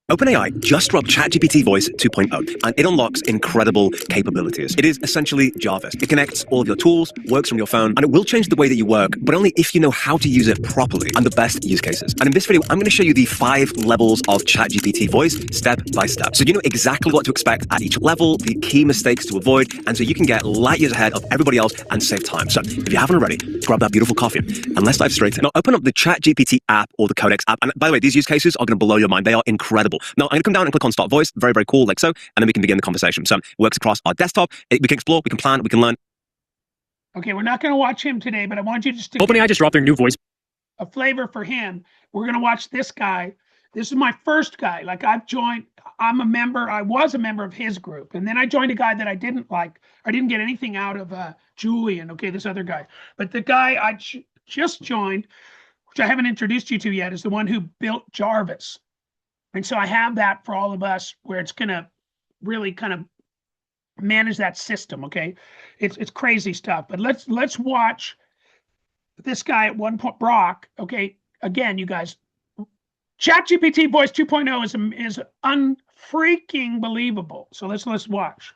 OpenAI just dropped ChatGPT Voice 2.0, and it unlocks incredible capabilities. It is essentially Java. It connects all of your tools, works from your phone, and it will change the way that you work, but only if you know how to use it properly and the best use cases. And in this video, I'm going to show you the 5 levels of ChatGPT Voice step by step. So you know exactly what to expect at each level, the key mistakes to avoid, and so you can get light years ahead of everybody else and save time. So if you haven't already, grab that beautiful coffee and let's dive straight in. Now open up the ChatGPT app or the Codex app. And by the way, these use cases are going to blow your mind. They are incredible. Now, I'm going to come down and click on Start Voice. Very, very cool, like so. And then we can begin the conversation. So it works across our desktop. We can explore, we can plan, we can learn. Okay, we're not going to watch him today, but I want you just to OpenAI just dropped their new voice. a flavor for him. We're going to watch this guy. This is my first guy. Like I was a member of his group. And then I joined a guy that I didn't like. I didn't get anything out of Julian, okay, this other guy. But the guy I just joined, which I haven't introduced you to yet, is the one who built Jarvis. And so I have that for all of us where it's going to really kind of manage that system, okay? It's crazy stuff. But let's watch this guy at one point, Brock, okay? Again, you guys, ChatGPT Voice 2.0 is unfreaking believable. So let's watch.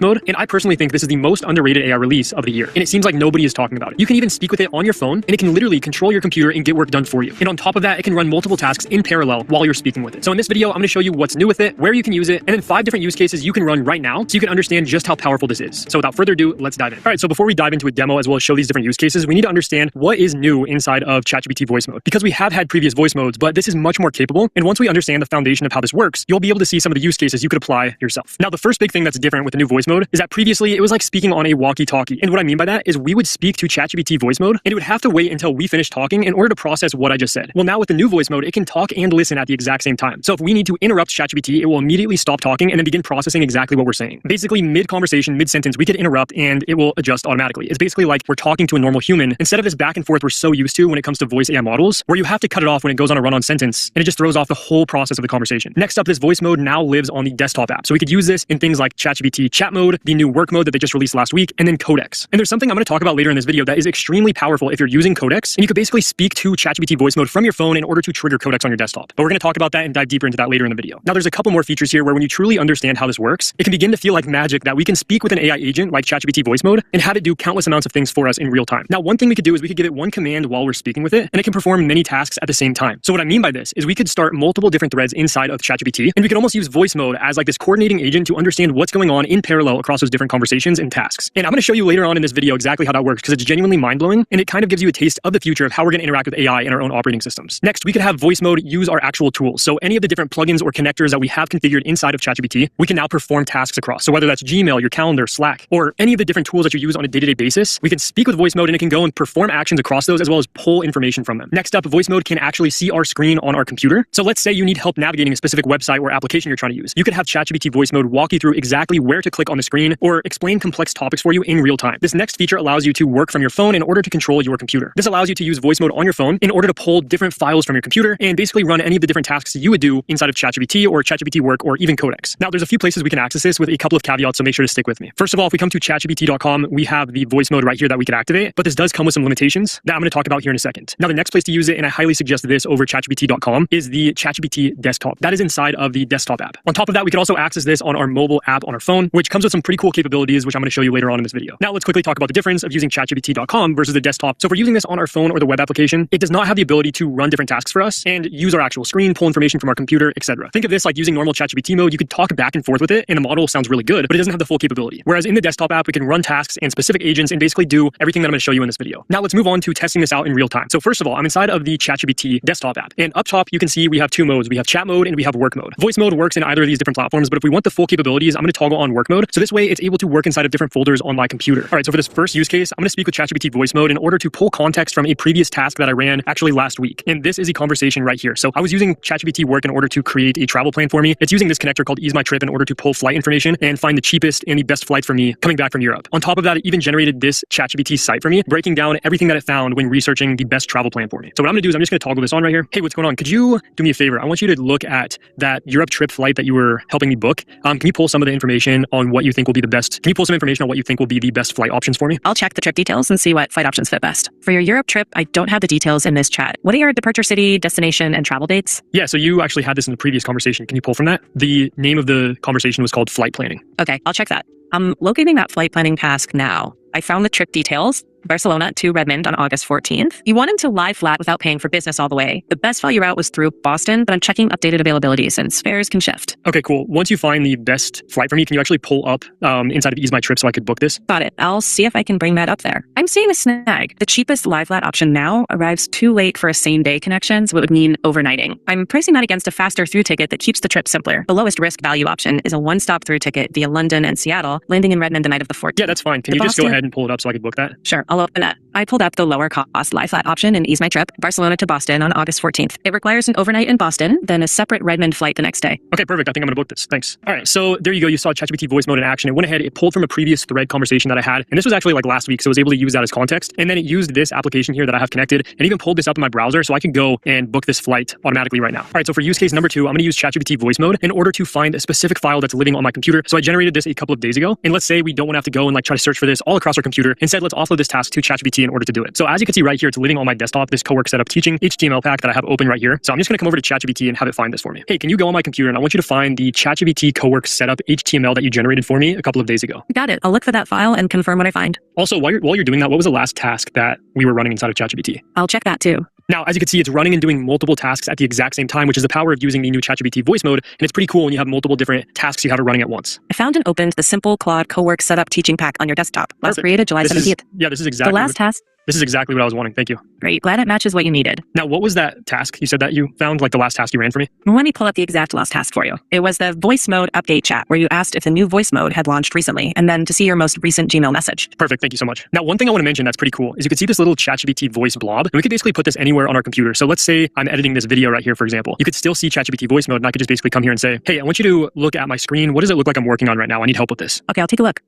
mode, and I personally think this is the most underrated AI release of the year, and it seems like nobody is talking about it. You can even speak with it on your phone, and it can literally control your computer and get work done for you. And on top of that, it can run multiple tasks in parallel while you're speaking with it. So in this video, I'm going to show you what's new with it, where you can use it, and then 5 different use cases you can run right now so you can understand just how powerful this is. So without further ado, let's dive in. All right, so before we dive into a demo as well as show these different use cases, we need to understand what is new inside of ChatGPT voice mode, because we have had previous voice modes, but this is much more capable. And once we understand the foundation of how this works, you'll be able to see some of the use cases you could apply yourself. Now, the first big thing that's different with the new voice mode is that previously it was like speaking on a walkie-talkie. And what I mean by that is we would speak to ChatGPT voice mode and it would have to wait until we finish talking in order to process what I just said. Well, now with the new voice mode, it can talk and listen at the exact same time. So if we need to interrupt ChatGPT, it will immediately stop talking and then begin processing exactly what we're saying. Basically, mid-conversation, mid-sentence, we could interrupt and it will adjust automatically. It's basically like we're talking to a normal human instead of this back and forth we're so used to when it comes to voice AI models, where you have to cut it off when it goes on a run-on sentence and it just throws off the whole process of the conversation. Next up, this voice mode now lives on the desktop app. So we could use this in things like ChatGPT chat mode, the new work mode that they just released last week, and then Codex. And there's something I'm going to talk about later in this video that is extremely powerful if you're using Codex, and you could basically speak to ChatGPT voice mode from your phone in order to trigger Codex on your desktop. But we're going to talk about that and dive deeper into that later in the video. Now, there's a couple more features here where when you truly understand how this works, it can begin to feel like magic that we can speak with an AI agent like ChatGPT voice mode and have it do countless amounts of things for us in real time. Now, one thing we could do is we could give it one command while we're speaking with it, and it can perform many tasks at the same time. So what I mean by this is we could start multiple different threads inside of ChatGPT, and we could almost use voice mode as like this coordinating agent to understand what's going on in parallel across those different conversations and tasks. And I'm going to show you later on in this video exactly how that works because it's genuinely mind-blowing, and it kind of gives you a taste of the future of how we're going to interact with AI in our own operating systems. Next, we could have voice mode use our actual tools. So any of the different plugins or connectors that we have configured inside of ChatGPT, we can now perform tasks across. So whether that's Gmail, your calendar, Slack, or any of the different tools that you use on a day-to-day basis, we can speak with voice mode and it can go and perform actions across those as well as pull information from them. Next up, voice mode can actually see our screen on our computer. So let's say you need help navigating a specific website or application you're trying to use. You could have ChatGPT voice mode walk you through exactly where to click on the screen or explain complex topics for you in real time. This next feature allows you to work from your phone in order to control your computer. This allows you to use voice mode on your phone in order to pull different files from your computer and basically run any of the different tasks you would do inside of ChatGPT or ChatGPT Work or even Codex. Now, there's a few places we can access this with a couple of caveats, so make sure to stick with me. First of all, if we come to chatgpt.com, we have the voice mode right here that we could activate, but this does come with some limitations that I'm going to talk about here in a second. Now, the next place to use it, and I highly suggest this over chatgpt.com, is the ChatGPT desktop. That is inside of the desktop app. On top of that, we can also access this on our mobile app on our phone, which comes with some pretty cool capabilities, which I'm going to show you later on in this video. Now, let's quickly talk about the difference of using chatgpt.com versus the desktop. So if we're using this on our phone or the web application, it does not have the ability to run different tasks for us and use our actual screen, pull information from our computer, etc. Think of this like using normal ChatGPT mode. You could talk back and forth with it, and the model sounds really good, but it doesn't have the full capability. Whereas in the desktop app, we can run tasks and specific agents and basically do everything that I'm going to show you in this video. Now, let's move on to testing this out in real time. So first of all, I'm inside of the ChatGPT desktop app, and up top, you can see we have 2 modes. We have chat mode and we have work mode. Voice mode works in either of these different platforms, but if we want the full capabilities, I'm going to toggle on work mode. So this way, it's able to work inside of different folders on my computer. All right, so for this first use case, I'm going to speak with ChatGPT voice mode in order to pull context from a previous task that I ran actually last week. And this is a conversation right here. So I was using ChatGPT Work in order to create a travel plan for me. It's using this connector called Ease My Trip in order to pull flight information and find the cheapest and the best flight for me coming back from Europe. On top of that, it even generated this ChatGPT site for me, breaking down everything that it found when researching the best travel plan for me. So what I'm going to do is I'm just going to toggle this on right here. Hey, what's going on? Could you do me a favor? I want you to look at that Europe trip flight that you were helping me book. Can you pull some of the information on what you think will be the best? Can you pull some information on what you think will be the best flight options for me? I'll check the trip details and see what flight options fit best. For your Europe trip, I don't have the details in this chat. What are your departure city, destination, and travel dates? Yeah, so you actually had this in the previous conversation. Can you pull from that? The name of the conversation was called flight planning. Okay, I'll check that. I'm locating that flight planning task now. I found the trip details. Barcelona to Redmond on August 14th. You wanted to lie flat without paying for business all the way. The best value route was through Boston, but I'm checking updated availability since fares can shift. Okay, cool. Once you find the best flight for me, can you actually pull up inside of Ease My Trip so I could book this? Got it. I'll see if I can bring that up there. I'm seeing a snag. The cheapest lie flat option now arrives too late for a same day connection, so it would mean overnighting. I'm pricing that against a faster through ticket that keeps the trip simpler. The lowest risk value option is a one-stop through ticket via London and Seattle, landing in Redmond the night of the 14th. Yeah, that's fine. Can you just go ahead and pull it up so I could book that? Sure, I'll open it. I pulled up the lower cost lie flat option in Ease My Trip, Barcelona to Boston on August 14th. It requires an overnight in Boston, then a separate Redmond flight the next day. Okay, perfect. I think I'm going to book this. Thanks. All right, so there you go. You saw ChatGPT voice mode in action. It went ahead, it pulled from a previous thread conversation that I had, and this was actually like last week, so I was able to use that as context. And then it used this application here that I have connected, and even pulled this up in my browser, so I can go and book this flight automatically right now. All right, so for use case number 2, I'm going to use ChatGPT voice mode in order to find a specific file that's living on my computer. So I generated this a couple of days ago, and let's say we don't want to have to go and like try to search for this all across our computer. Instead, let's offload this task tasks to ChatGPT in order to do it. So as you can see right here, it's living on my desktop, this Cowork setup teaching HTML pack that I have open right here. So I'm just gonna come over to ChatGPT and have it find this for me. Hey, can you go on my computer and I want you to find the ChatGPT Cowork setup HTML that you generated for me a couple of days ago. Got it. I'll look for that file and confirm what I find. Also, while you're doing that, what was the last task that we were running inside of ChatGPT? I'll check that too. Now, as you can see, it's running and doing multiple tasks at the exact same time, which is the power of using the new ChatGPT voice mode. And it's pretty cool when you have multiple different tasks you have it running at once. I found and opened the simple Claude Cowork setup teaching pack on your desktop. Last Perfect. created July 17th. This is exactly The last task. This is exactly what I was wanting. Thank you. Great. Glad it matches what you needed. Now, what was that task you said that you found, like the last task you ran for me? Let me pull up the exact last task for you. It was the voice mode update chat where you asked if the new voice mode had launched recently and then to see your most recent Gmail message. Perfect. Thank you so much. Now, one thing I want to mention that's pretty cool is you can see this little ChatGPT voice blob. And we could basically put this anywhere on our computer. So let's say I'm editing this video right here, for example. You could still see ChatGPT voice mode and I could just basically come here and say, hey, I want you to look at my screen. What does it look like I'm working on right now? I need help with this. Okay, I'll take a look.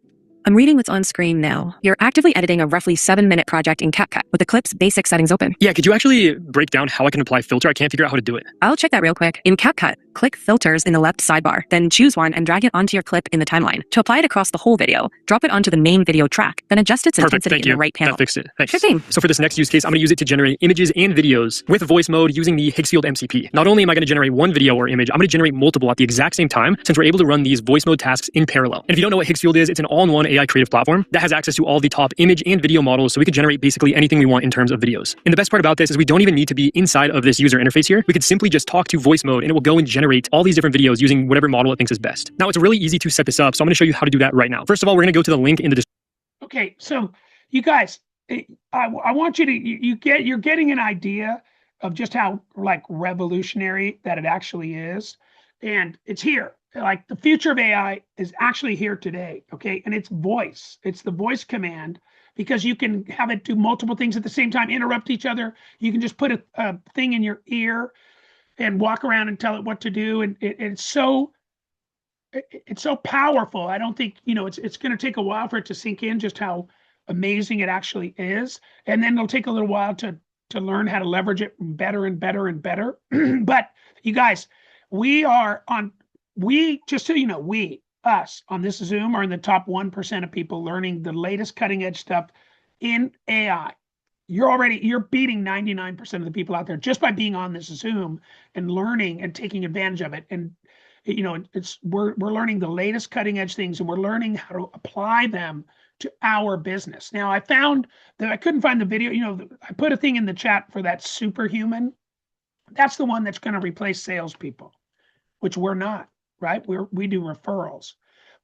I'm reading what's on screen now. You're actively editing a roughly 7-minute project in CapCut with the clip's basic settings open. Yeah, could you actually break down how I can apply filter? I can't figure out how to do it. I'll check that real quick. In CapCut, click Filters in the left sidebar, then choose one and drag it onto your clip in the timeline. To apply it across the whole video, drop it onto the main video track, then adjust its Perfect. intensity Thank in you. the right panel. That fixed it. Thanks. Sure thing. So for this next use case, I'm going to use it to generate images and videos with voice mode using the Higgsfield MCP. Not only am I going to generate one video or image, I'm going to generate multiple at the exact same time since we're able to run these voice mode tasks in parallel. And if you don't know what Higgsfield is, it's an all-in-one AI creative platform that has access to all the top image and video models, so we can generate basically anything we want in terms of videos. And the best part about this is we don't even need to be inside of this user interface here. We could simply just talk to voice mode and it will go and generate all these different videos using whatever model it thinks is best. Now, it's really easy to set this up, so I'm going to show you how to do that right now. First of all, we're going to go to the link in the description. Okay, so you guys, I want you to you're getting an idea of just how like revolutionary that it actually is, and it's here. Like the future of AI is actually here today. Okay, and it's voice. It's the voice command because you can have it do multiple things at the same time, interrupt each other. You can just put a thing in your ear and walk around and tell it what to do, and it's so powerful. I don't think, it's going to take a while for it to sink in just how amazing it actually is. And then it'll take a little while to learn how to leverage it better and better and better. But you guys, just so you know, us on this Zoom are in the top 1% of people learning the latest cutting edge stuff in AI. You're beating 99% of the people out there just by being on this Zoom and learning and taking advantage of it. And we're learning the latest cutting edge things and we're learning how to apply them to our business. Now, I found that I couldn't find the video. I put a thing in the chat for that superhuman. That's the one that's going to replace salespeople, which we're not, right? We do referrals,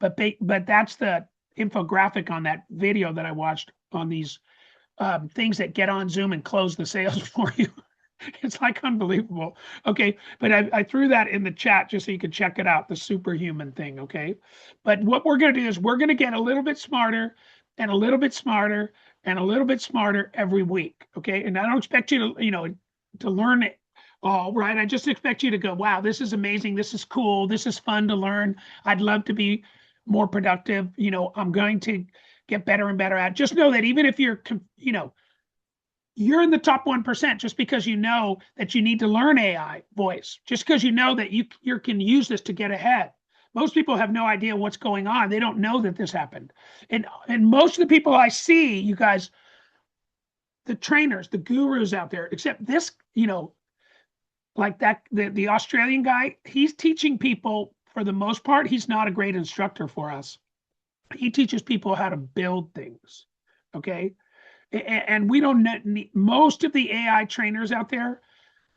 but that's the infographic on that video that I watched on these things that get on Zoom and close the sales for you. It's like unbelievable. Okay, but I threw that in the chat just so you could check it out, the superhuman thing, okay? But what we're going to do is we're going to get a little bit smarter and a little bit smarter and a little bit smarter every week, okay? And I don't expect you to, to learn it all, right? I just expect you to go, wow, this is amazing. This is cool. This is fun to learn. I'd love to be more productive. I'm going to get better and better at it. Just know that even if you're, you're in the top 1% just because you know that you need to learn AI voice, just because you know that you can use this to get ahead. Most people have no idea what's going on. They don't know that this happened. And most of the people I see, you guys, the trainers, the gurus out there, except this, like that, the Australian guy, he's teaching people for the most part. He's not a great instructor for us. He teaches people how to build things, okay? And we don't need, most of the AI trainers out there.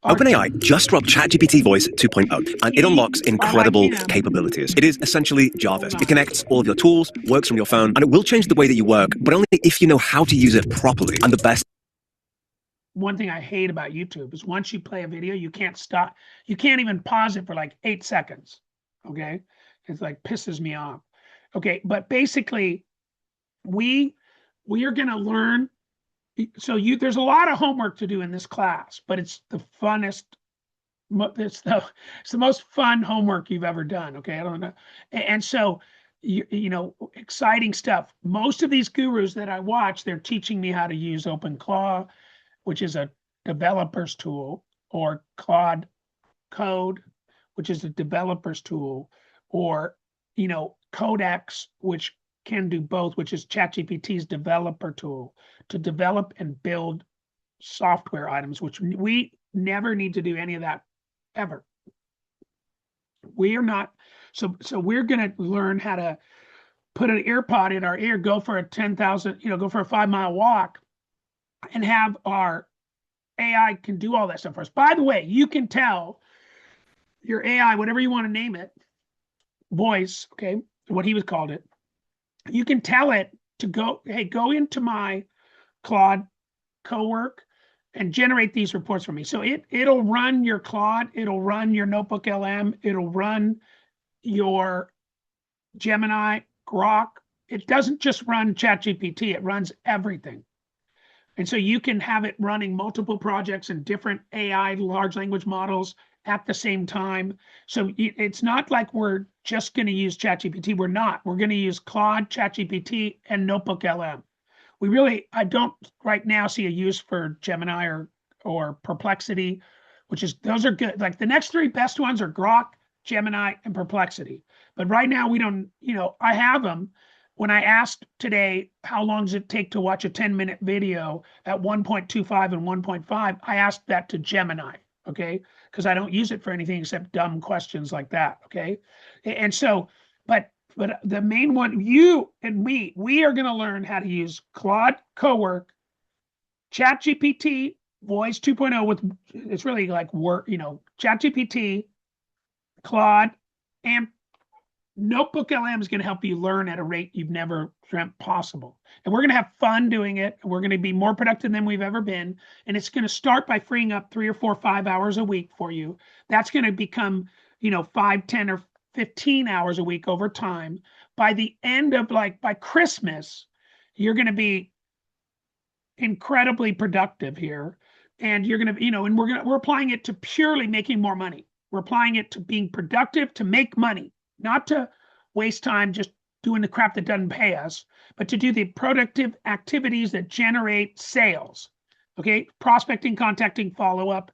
OpenAI just dropped ChatGPT Voice 2.0, and it unlocks incredible capabilities. It is essentially Java. It connects all of your tools, works from your phone, and it will change the way that you work, but only if you know how to use it properly. And the best. One thing I hate about YouTube is once you play a video, you can't stop. You can't even pause it for like 8 seconds, okay? It's like pisses me off. Okay, but basically, we are going to learn. So there's a lot of homework to do in this class, but it's the funnest. It's the most fun homework you've ever done. Okay, I don't know, and so exciting stuff. Most of these gurus that I watch, they're teaching me how to use OpenClaw, which is a developer's tool, or Claude Code, which is a developer's tool, or Codex, which can do both, which is ChatGPT's developer tool to develop and build software items, which we never need to do any of that ever. We are not, so we're going to learn how to put an ear pod in our ear, go for a 10,000, go for a 5-mile walk, and have our AI can do all that stuff for us. By the way, you can tell your AI, whatever you want to name it, voice, okay, what he was called it, you can tell it to go, hey, go into my Claude Cowork and generate these reports for me. So it'll run your Claude, it'll run your Notebook LM, it'll run your Gemini, Grok. It doesn't just run ChatGPT, it runs everything. And so you can have it running multiple projects and different AI large language models at the same time. So it's not like we're just going to use ChatGPT. We're not. We're going to use Claude, ChatGPT, and Notebook LM. I don't right now see a use for Gemini or Perplexity, those are good. Like the next three best ones are Grok, Gemini, and Perplexity. But right now we don't, I have them. When I asked today, how long does it take to watch a 10-minute video at 1.25 and 1.5, I asked that to Gemini, okay? Because I don't use it for anything except dumb questions like that, okay? And so, but the main one, you and me, we are going to learn how to use Claude Cowork, ChatGPT, Voice 2.0 with, it's really like work, ChatGPT, Claude, and Notebook LM is going to help you learn at a rate you've never dreamt possible. And we're going to have fun doing it. And we're going to be more productive than we've ever been. And it's going to start by freeing up 3 or 4, 5 hours a week for you. That's going to become, 5, 10, or 15 hours a week over time. By the end of by Christmas, you're going to be incredibly productive here. And you're going to, and we're applying it to purely making more money. We're applying it to being productive to make money. Not to waste time just doing the crap that doesn't pay us, but to do the productive activities that generate sales. Okay, prospecting, contacting, follow up,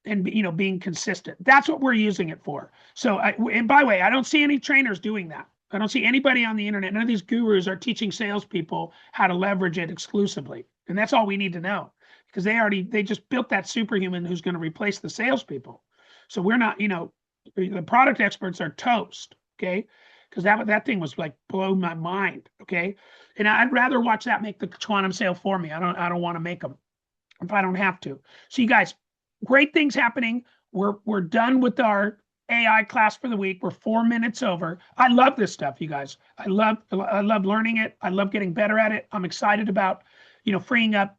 and being consistent. That's what we're using it for. So, and by the way, I don't see any trainers doing that. I don't see anybody on the internet. None of these gurus are teaching salespeople how to leverage it exclusively, and that's all we need to know because they just built that superhuman who's going to replace the salespeople. So we're not, the product experts are toast. Okay, because that thing was like blowing my mind. Okay, and I'd rather watch that make the quantum sale for me. I don't want to make them if I don't have to. So you guys, great things happening. We're done with our AI class for the week. We're 4 minutes over. I love this stuff, you guys. I love learning it. I love getting better at it. I'm excited about freeing up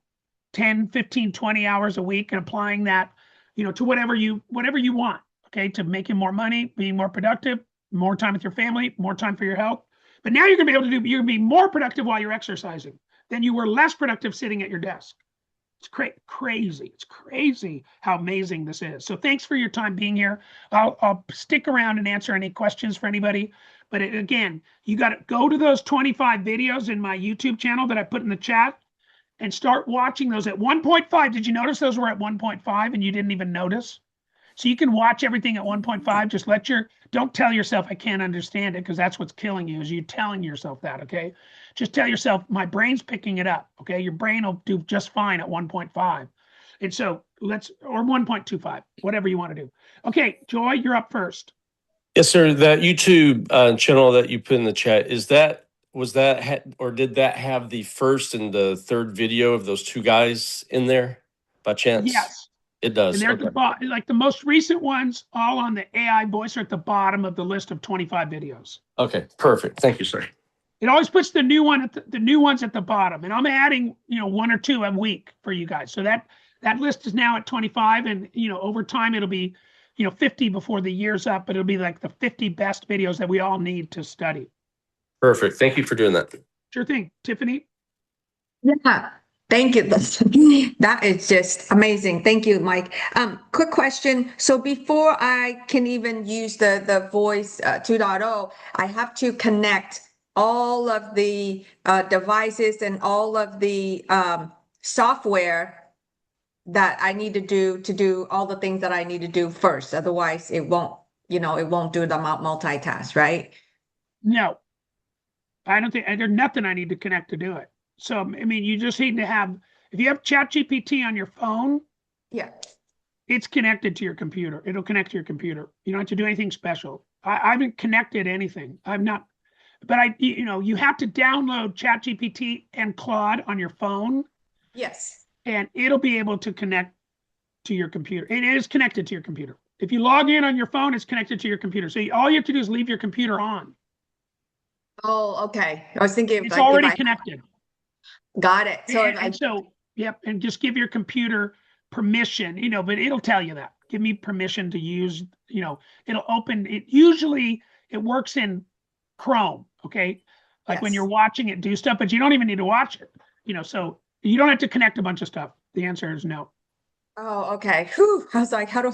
10, 15, 20 hours a week and applying that to whatever you want. Okay, to making more money, being more productive. More time with your family, more time for your health. But now you're going to be be more productive while you're exercising than you were less productive sitting at your desk. It's crazy. It's crazy how amazing this is. So thanks for your time being here. I'll stick around and answer any questions for anybody. But again, you got to go to those 25 videos in my YouTube channel that I put in the chat and start watching those at 1.5. Did you notice those were at 1.5 and you didn't even notice? So you can watch everything at 1.5. Just don't tell yourself I can't understand it because that's what's killing you is you telling yourself that, okay? Just tell yourself my brain's picking it up, okay? Your brain will do just fine at 1.5. And so or 1.25, whatever you want to do. Okay, Joy, you're up first. Yes, sir. That YouTube channel that you put in the chat, did that have the first and the third video of those two guys in there by chance? Yes. It does. And they're at the bottom, like the most recent ones, all on the AI voice are at the bottom of the list of 25 videos. Okay, perfect. Thank you, sir. It always puts the new one the new ones at the bottom, and I'm adding 1 or 2 a week for you guys. So that list is now at 25, and over time it'll be 50 before the year's up, but it'll be like the 50 best videos that we all need to study. Perfect. Thank you for doing that. Sure thing, Tiffany. Yeah. Thank you. That is just amazing. Thank you, Mike. Quick question. So before I can even use the voice 2.0, I have to connect all of the devices and all of the software that I need to do all the things that I need to do first. Otherwise, it won't do the multitask, right? No. I don't think there's nothing I need to connect to do it. So, I mean, you just need to have, if you have ChatGPT on your phone, Yeah. it's connected to your computer. It'll connect to your computer. You don't have to do anything special. I haven't connected anything. I'm not, but you have to download ChatGPT and Claude on your phone, Yes. and it'll be able to connect to your computer. It is connected to your computer. If you log in on your phone, it's connected to your computer. So all you have to do is leave your computer on. Oh, okay. I was thinking It's like already if I connected. got it. So if And so, yep, and just give your computer permission, but it'll tell you that. Give me permission to use, it'll open it. Usually it works in Chrome, okay? Like when Yes. you're watching it do stuff, but you don't even need to watch it, so you don't have to connect a bunch of stuff. The answer is no. Oh, okay. Whew. I was like, how do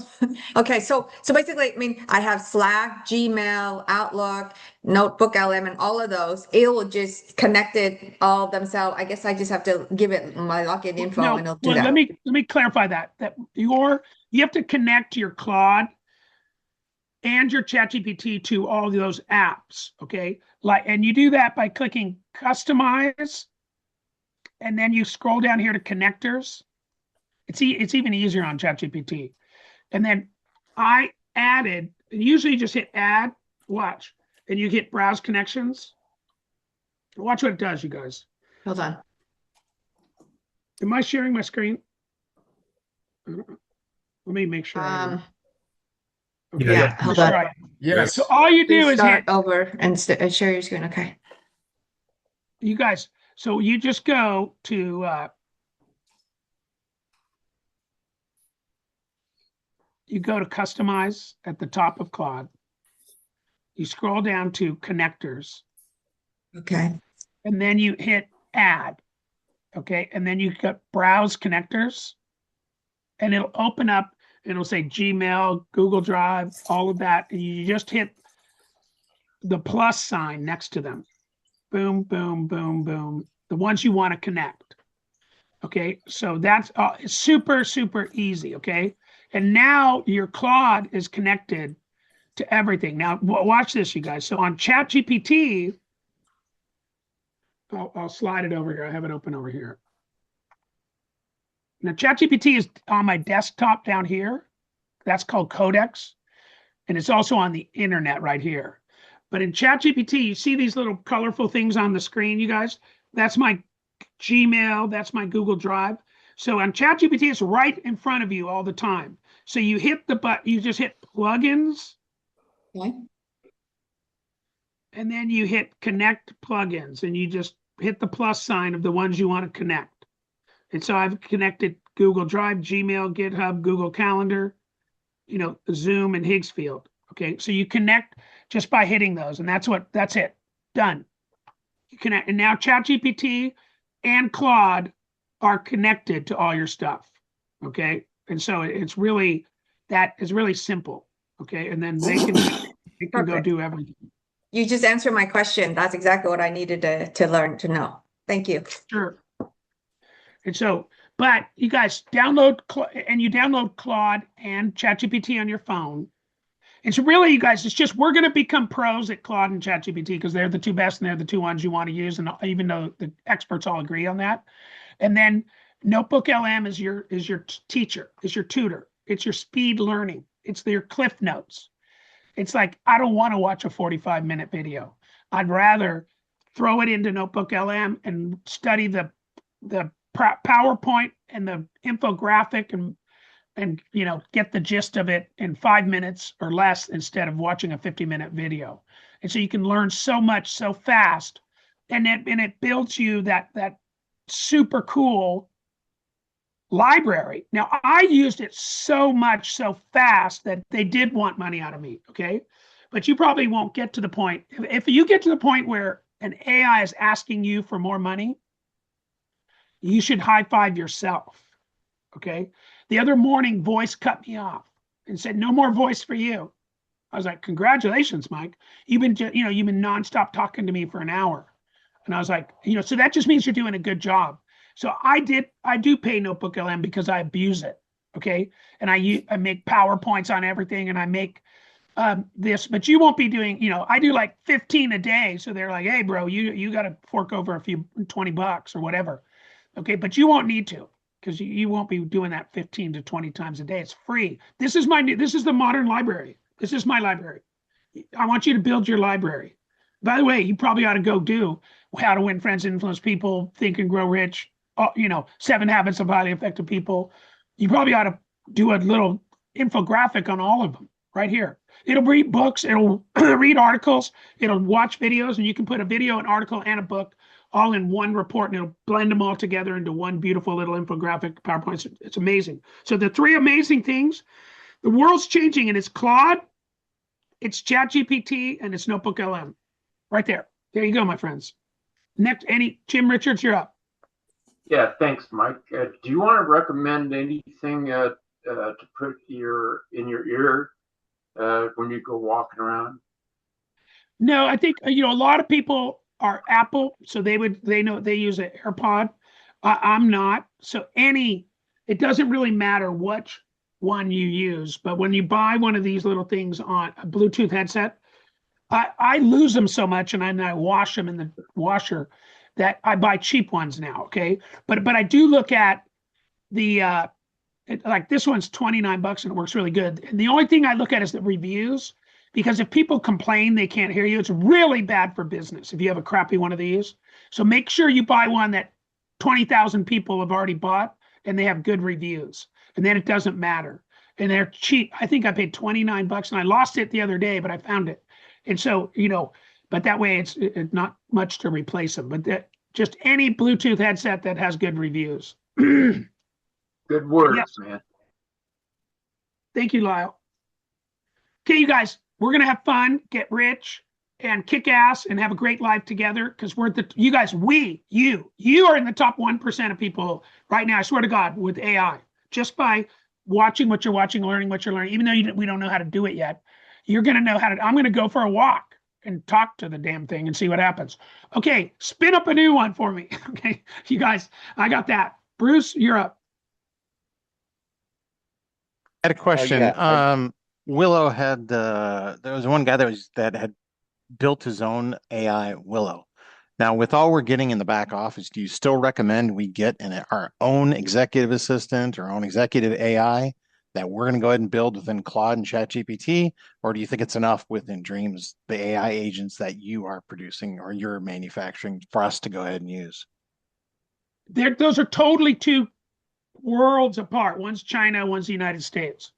okay, so basically, I mean, I have Slack, Gmail, Outlook, Notebook LM, and all of those. It will just connect it all themselves. I guess I just have to give it my login info No, and it'll do well, that. let me clarify that you have to connect your Claude and your ChatGPT to all of those apps, okay? And you do that by clicking customize, and then you scroll down here to connectors. It's even easier on ChatGPT. And then I added, usually you just hit add, watch, and you hit browse connections. Watch what it does, you guys. Hold on. Am I sharing my screen? Let me make sure. I am. Okay. Yeah, hold on. Right. Yes. So all you do Please is start hit, over and share your screen. Okay. you guys, so you just go to customize at the top of Claude. You scroll down to connectors, Okay. and then you hit add. Okay. And then you got browse connectors, and it'll open up, it'll say Gmail, Google Drive, all of that. And you just hit the plus sign next to them. Boom, boom, boom, boom. The ones you want to connect. Okay. So that's super, super easy. Okay. And now your Claude is connected to everything. Now, watch this, you guys. So on ChatGPT, I'll slide it over here. I have it open over here. Now, ChatGPT is on my desktop down here. That's called Codex. And it's also on the internet right here. But in ChatGPT, you see these little colorful things on the screen, you guys? That's my Gmail. That's my Google Drive. So on ChatGPT, it's right in front of you all the time. So you hit the button, you just hit plugins. Okay. And then you hit connect plugins, and you just hit the plus sign of the ones you want to connect. And so I've connected Google Drive, Gmail, GitHub, Google Calendar, Zoom, and Higgsfield. Okay. So you connect just by hitting those, and that's it. Done. You connect, and now ChatGPT and Claude are connected to all your stuff. Okay. And so it's really, that is really simple. Okay. And then they can go Perfect. do everything. You just answered my question. That's exactly what I needed to learn to know. Thank you. Sure. And so, but you guys download Claude and ChatGPT on your phone. And so really, you guys, it's just, we're going to become pros at Claude and ChatGPT because they're the two best and they're the two ones you want to use. And even though the experts all agree on that. And then Notebook LM is your teacher, is your tutor. It's your speed learning. It's your Cliff Notes. It's like, I don't want to watch a 45-minute video. I'd rather throw it into Notebook LM and study the PowerPoint and the infographic and get the gist of it in 5 minutes or less instead of watching a 50-minute video. And so you can learn so much so fast, and it builds you that super cool library. Now, I used it so much so fast that they did want money out of me, okay? But you probably won't get to the point. If you get to the point where an AI is asking you for more money, you should high five yourself, okay? The other morning, Voice cut me off and said, "No more Voice for you." I was like, "Congratulations, Mike. You've been nonstop talking to me for an hour." And I was like, so that just means you're doing a good job. So I do pay Notebook LM because I abuse it. Okay. And I make PowerPoints on everything, and I make this, but you won't be doing, I do like 15 a day. So they're like, hey, bro, you got to fork over a few $20 or whatever. Okay. But you won't need to, because you won't be doing that 15 to 20 times a day. It's free. This is the modern library. This is my library. I want you to build your library. By the way, you probably ought to go do How to Win Friends and Influence People, Think and Grow Rich, 7 Habits of Highly Effective People. You probably ought to do a little infographic on all of them right here. It'll read books, it'll read articles, it'll watch videos, and you can put a video, an article, and a book all in one report, and it'll blend them all together into one beautiful little infographic PowerPoint. It's amazing. So the 3 amazing things, the world's changing, and it's Claude, it's ChatGPT, and it's Notebook LM. Right there. There you go, my friends. Next, Jim Richards, you're up. Yeah, thanks, Mike. Do you want to recommend anything to put in your ear when you go walking around? No, I think a lot of people are Apple, so they know they use an AirPod. I'm not. So it doesn't really matter which one you use, but when you buy one of these little things on a Bluetooth headset, I lose them so much, and I wash them in the washer, that I buy cheap ones now. Okay, but I do look at the like this one's $29 and it works really good. And the only thing I look at is the reviews, because if people complain they can't hear you, it's really bad for business if you have a crappy one of these. So make sure you buy one that 20,000 people have already bought and they have good reviews, and then it doesn't matter. And they're cheap. I think I paid $29 and I lost it the other day, but I found it. And so, but that way it's not much to replace them. But just any Bluetooth headset that has good reviews. Good words, Yes. man. Thank you, Lyle. Okay, you guys, we're going to have fun, get rich, and kick ass, and have a great life together, because you are in the top 1% of people right now, I swear to God, with AI. Just by watching what you're watching, learning what you're learning, even though we don't know how to do it yet, you're going to know how to. I'm going to go for a walk and talk to the damn thing and see what happens. Okay, spin up a new one for me. Okay, you guys, I got that. Bruce, you're up. I had a question. Yeah, Willow had there was one guy that had built his own AI Willow. Now, with all we're getting in the back office, do you still recommend we get our own executive assistant, our own executive AI that we're going to go ahead and build within Claude and ChatGPT, or do you think it's enough within Dreams, the AI agents that you are producing or you're manufacturing, for us to go ahead and use? Those are totally two worlds apart. One's China, one's the United States.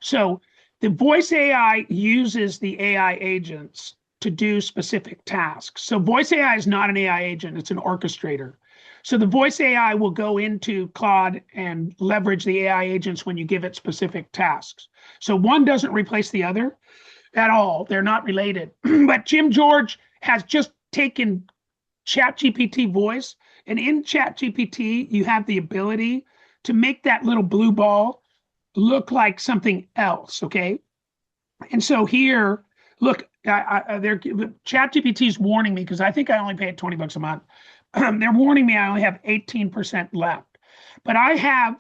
So the voice AI uses the AI agents to do specific tasks. So voice AI is not an AI agent, it's an orchestrator. So the voice AI will go into Claude and leverage the AI agents when you give it specific tasks. So one doesn't replace the other at all. They're not related. But Jim George has just taken ChatGPT voice, and in ChatGPT, you have the ability to make that little blue ball look like something else, okay? And so here, look, ChatGPT is warning me, because I think I only pay it $20 a month. They're warning me I only have 18% left. But I have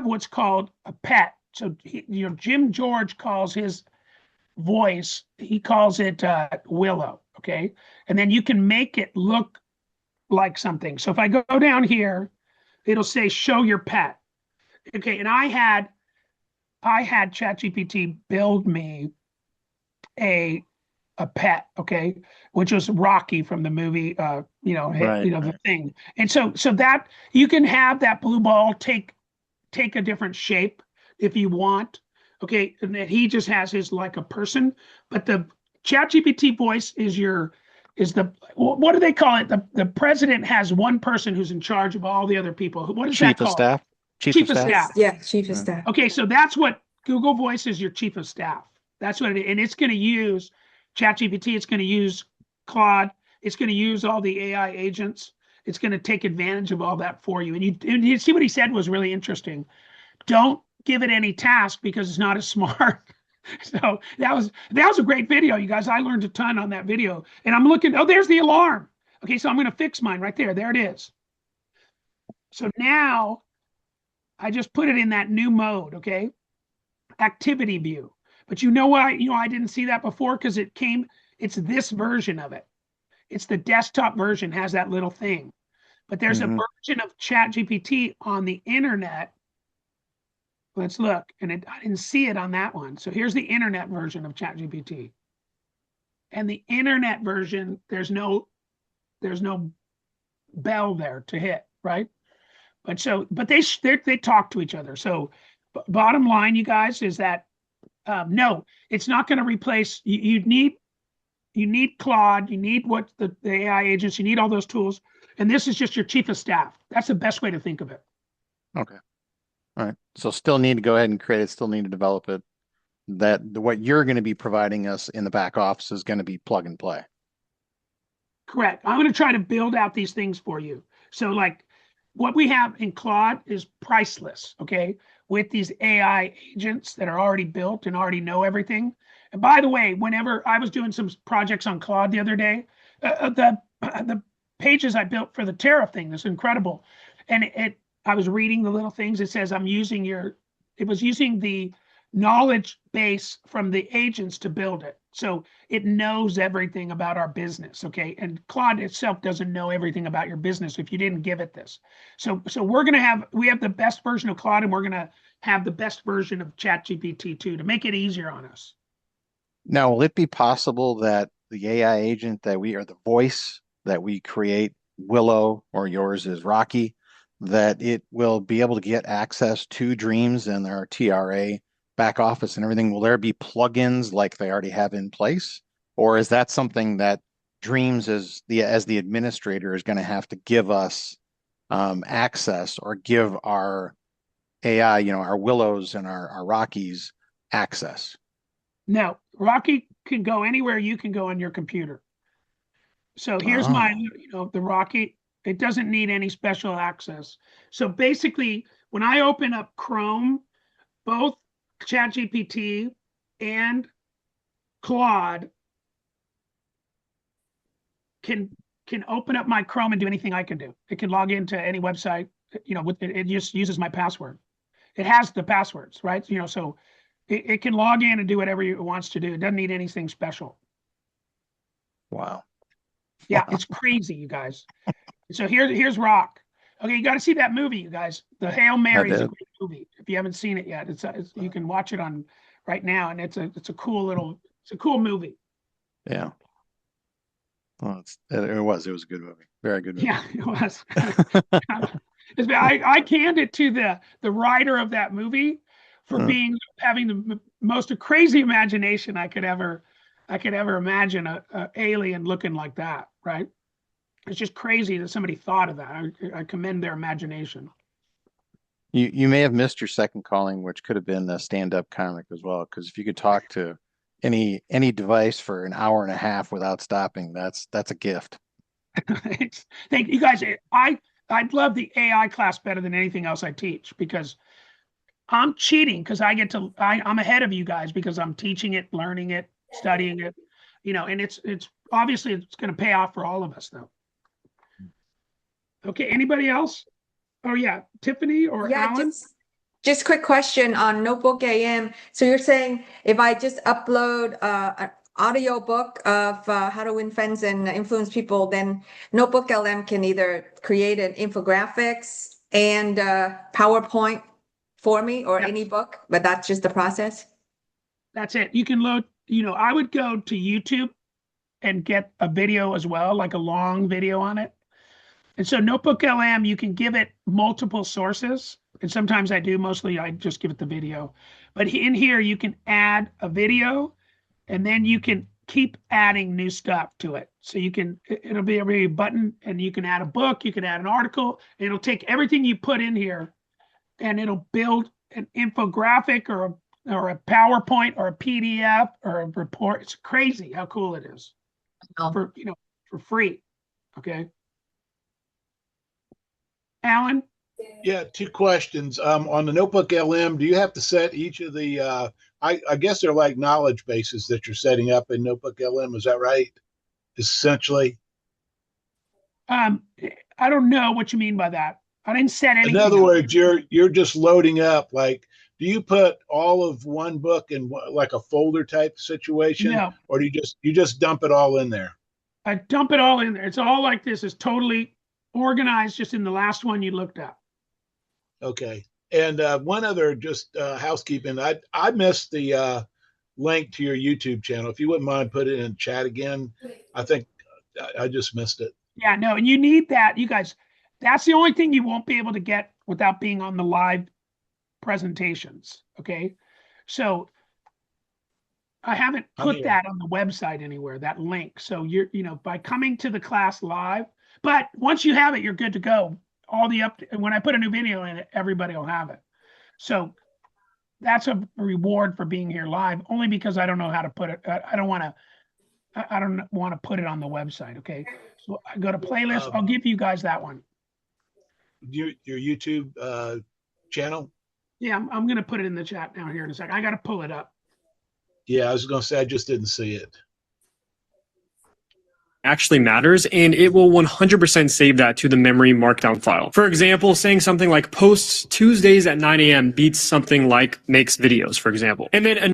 what's called a pet. So Jim George calls his voice, he calls it Willow, okay? And then you can make it look like something. So if I go down here, it'll say show your pet. Okay, and I had ChatGPT build me a pet, okay, which was Rocky from the movie, Right. The Thing. And so that you can have that blue ball take a different shape if you want, okay, and then he just has his like a person, but the ChatGPT voice is the what do they call it? The president has one person who's in charge of all the other people. What is that Chief of called? staff. Chief of staff. Yeah, chief of staff. Okay, so that's what Google Voice is, your chief of staff. That's what it is. And it's going to use ChatGPT. It's going to use Claude. It's going to use all the AI agents. It's going to take advantage of all that for you. And you see what he said was really interesting. Don't give it any task because it's not as smart. So that was a great video, you guys. I learned a ton on that video. And I'm looking, oh, there's the alarm. Okay, so I'm going to fix mine right there. There it is. So now I just put it in that new mode, okay? Activity view. But you know why? I didn't see that before because it's this version of it. It's the desktop version has that little thing. But there's a version of ChatGPT on the internet. Let's look. And I didn't see it on that one. So here's the internet version of ChatGPT. And the internet version, there's no bell there to hit, right? But they talk to each other. So bottom line, you guys, is that no, it's not going to replace. You need Claude, you need what the AI agents, you need all those tools, and this is just your chief of staff. That's the best way to think of it. Okay. All right. So still need to go ahead and create it, still need to develop it. What you're going to be providing us in the back office is going to be plug and play. Correct. I'm going to try to build out these things for you. So like what we have in Claude is priceless, okay? With these AI agents that are already built and already know everything. And by the way, whenever I was doing some projects on Claude the other day, the pages I built for the tariff thing is incredible. And I was reading the little things. It says it was using the knowledge base from the agents to build it. So it knows everything about our business, okay? And Claude itself doesn't know everything about your business if you didn't give it this. So we have the best version of Claude, and we're gonna have the best version of ChatGPT too to make it easier on us. Now, will it be possible that the AI agent or the voice that we create, Willow, or yours is Rocky, that it will be able to get access to Dreams and their TRA back office and everything? Will there be plugins like they already have in place? Or is that something that Dreams as the administrator is going to have to give us access, or give our AI, our Willows and our Rockies access? No, Rocky can go anywhere you can go on your computer. So here's the Rocky. It doesn't need any special access. So basically, when I open up Chrome, both ChatGPT and Claude can open up my Chrome and do anything I can do. It can log into any website. It just uses my password. It has the passwords, right? So it can log in and do whatever it wants to do. It doesn't need anything special. Wow. Yeah, it's crazy, you guys. So here's Rock. Okay, you got to see that movie, you guys. The Hail Mary is a great movie. If you haven't seen it yet, it's you can watch it on right now, and it's a cool movie. Yeah. Well, it was a good movie. Very good movie. Yeah, it was. I canned it to the writer of that movie for having the most crazy imagination I could ever imagine a alien looking like that, right? It's just crazy that somebody thought of that. I commend their imagination. You may have missed your second calling, which could have been a stand-up comic as well. Because if you could talk to any device for an hour and a half without stopping, that's a gift. Thank you guys. I'd love the AI class better than anything else I teach, because I'm cheating because I'm ahead of you guys because I'm teaching it, learning it, studying it, and it's obviously it's going to pay off for all of us though. Okay, anybody else? Oh yeah, Tiffany or Alan? Just quick question on Notebook AM. So you're saying if I just upload an audio book of how to win friends and influence people, then Notebook LM can either create an infographics and PowerPoint for me, or any book, but that's just the process? That's it. You can load, I would go to YouTube and get a video as well, like a long video on it. And so Notebook LM, you can give it multiple sources. And sometimes I do, mostly I just give it the video. But in here, you can add a video, and then you can keep adding new stuff to it. So it'll be a button, and you can add a book, you can add an article, and it'll take everything you put in here, and it'll build an infographic or a PowerPoint or a PDF or a report. It's crazy how cool it is for free. Okay. Alan? Yeah, two questions. On the Notebook LM, do you have to set each of the, I guess they're like knowledge bases that you're setting up in Notebook LM. Is that right? Essentially. I don't know what you mean by that. I didn't set anything. In other words, you're just loading up like do you put all of one book in like a folder type situation, No, or do you just dump it all in there? I dump it all in there. It's all like this. It's totally organized just in the last one you looked at. Okay. And one other just housekeeping. I missed the link to your YouTube channel. If you wouldn't mind putting it in chat again, I think I just missed it. Yeah, no, and you need that, you guys. That's the only thing you won't be able to get without being on the live presentations. Okay, so I haven't put that on the website anywhere, that link. So by coming to the class live, but once you have it, you're good to go. All the when I put a new video in it, everybody will have it. So that's a reward for being here live, only because I don't know how to put it. I don't want to put it on the website. Okay, so I go to playlist. I'll give you guys that one. Your YouTube channel? Yeah, I'm going to put it in the chat now here in a second. I got to pull it up. Yeah, I was going to say I just didn't see it. Actually matters, and it will 100% save that to the memory markdown file. For example, saying something like posts Tuesdays at 9 a.m. beats something like makes videos, for example. And then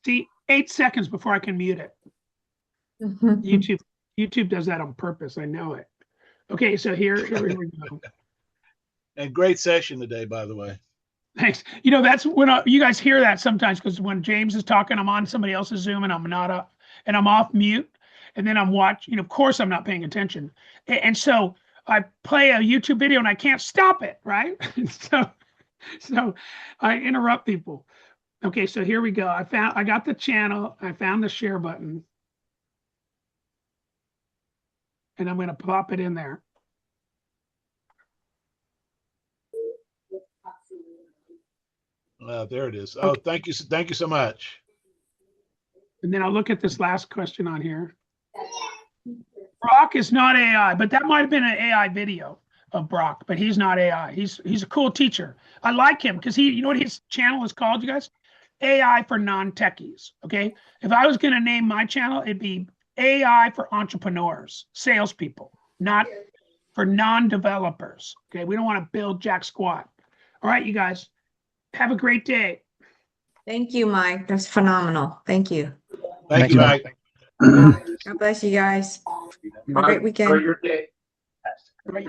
see, 8 seconds before I can mute it. YouTube does that on purpose. I know it. Okay, so here we go. And great session today, by the way. Thanks. That's when you guys hear that sometimes, because when James is talking, I'm on somebody else's Zoom and I'm not up, and I'm off mute, and then I'm watching. Of course, I'm not paying attention, and so I play a YouTube video and I can't stop it, right? so I interrupt people. Okay, so here we go. I got the channel. I found the share button, and I'm going to pop it in there. There it is. Oh, thank you so much. And then I'll look at this last question on here. Brock is not AI, but that might have been an AI video of Brock, but he's not AI. He's a cool teacher. I like him because you know what his channel is called, you guys? AI for non-techies. Okay. If I was going to name my channel, it'd be AI for entrepreneurs, salespeople, not for non-developers. Okay. We don't want to build jack squat. All right, you guys. Have a great day. Thank you, Mike. That's phenomenal. Thank you. Thank you, Mike. God bless you guys. Have a great weekend. Enjoy your day. Right.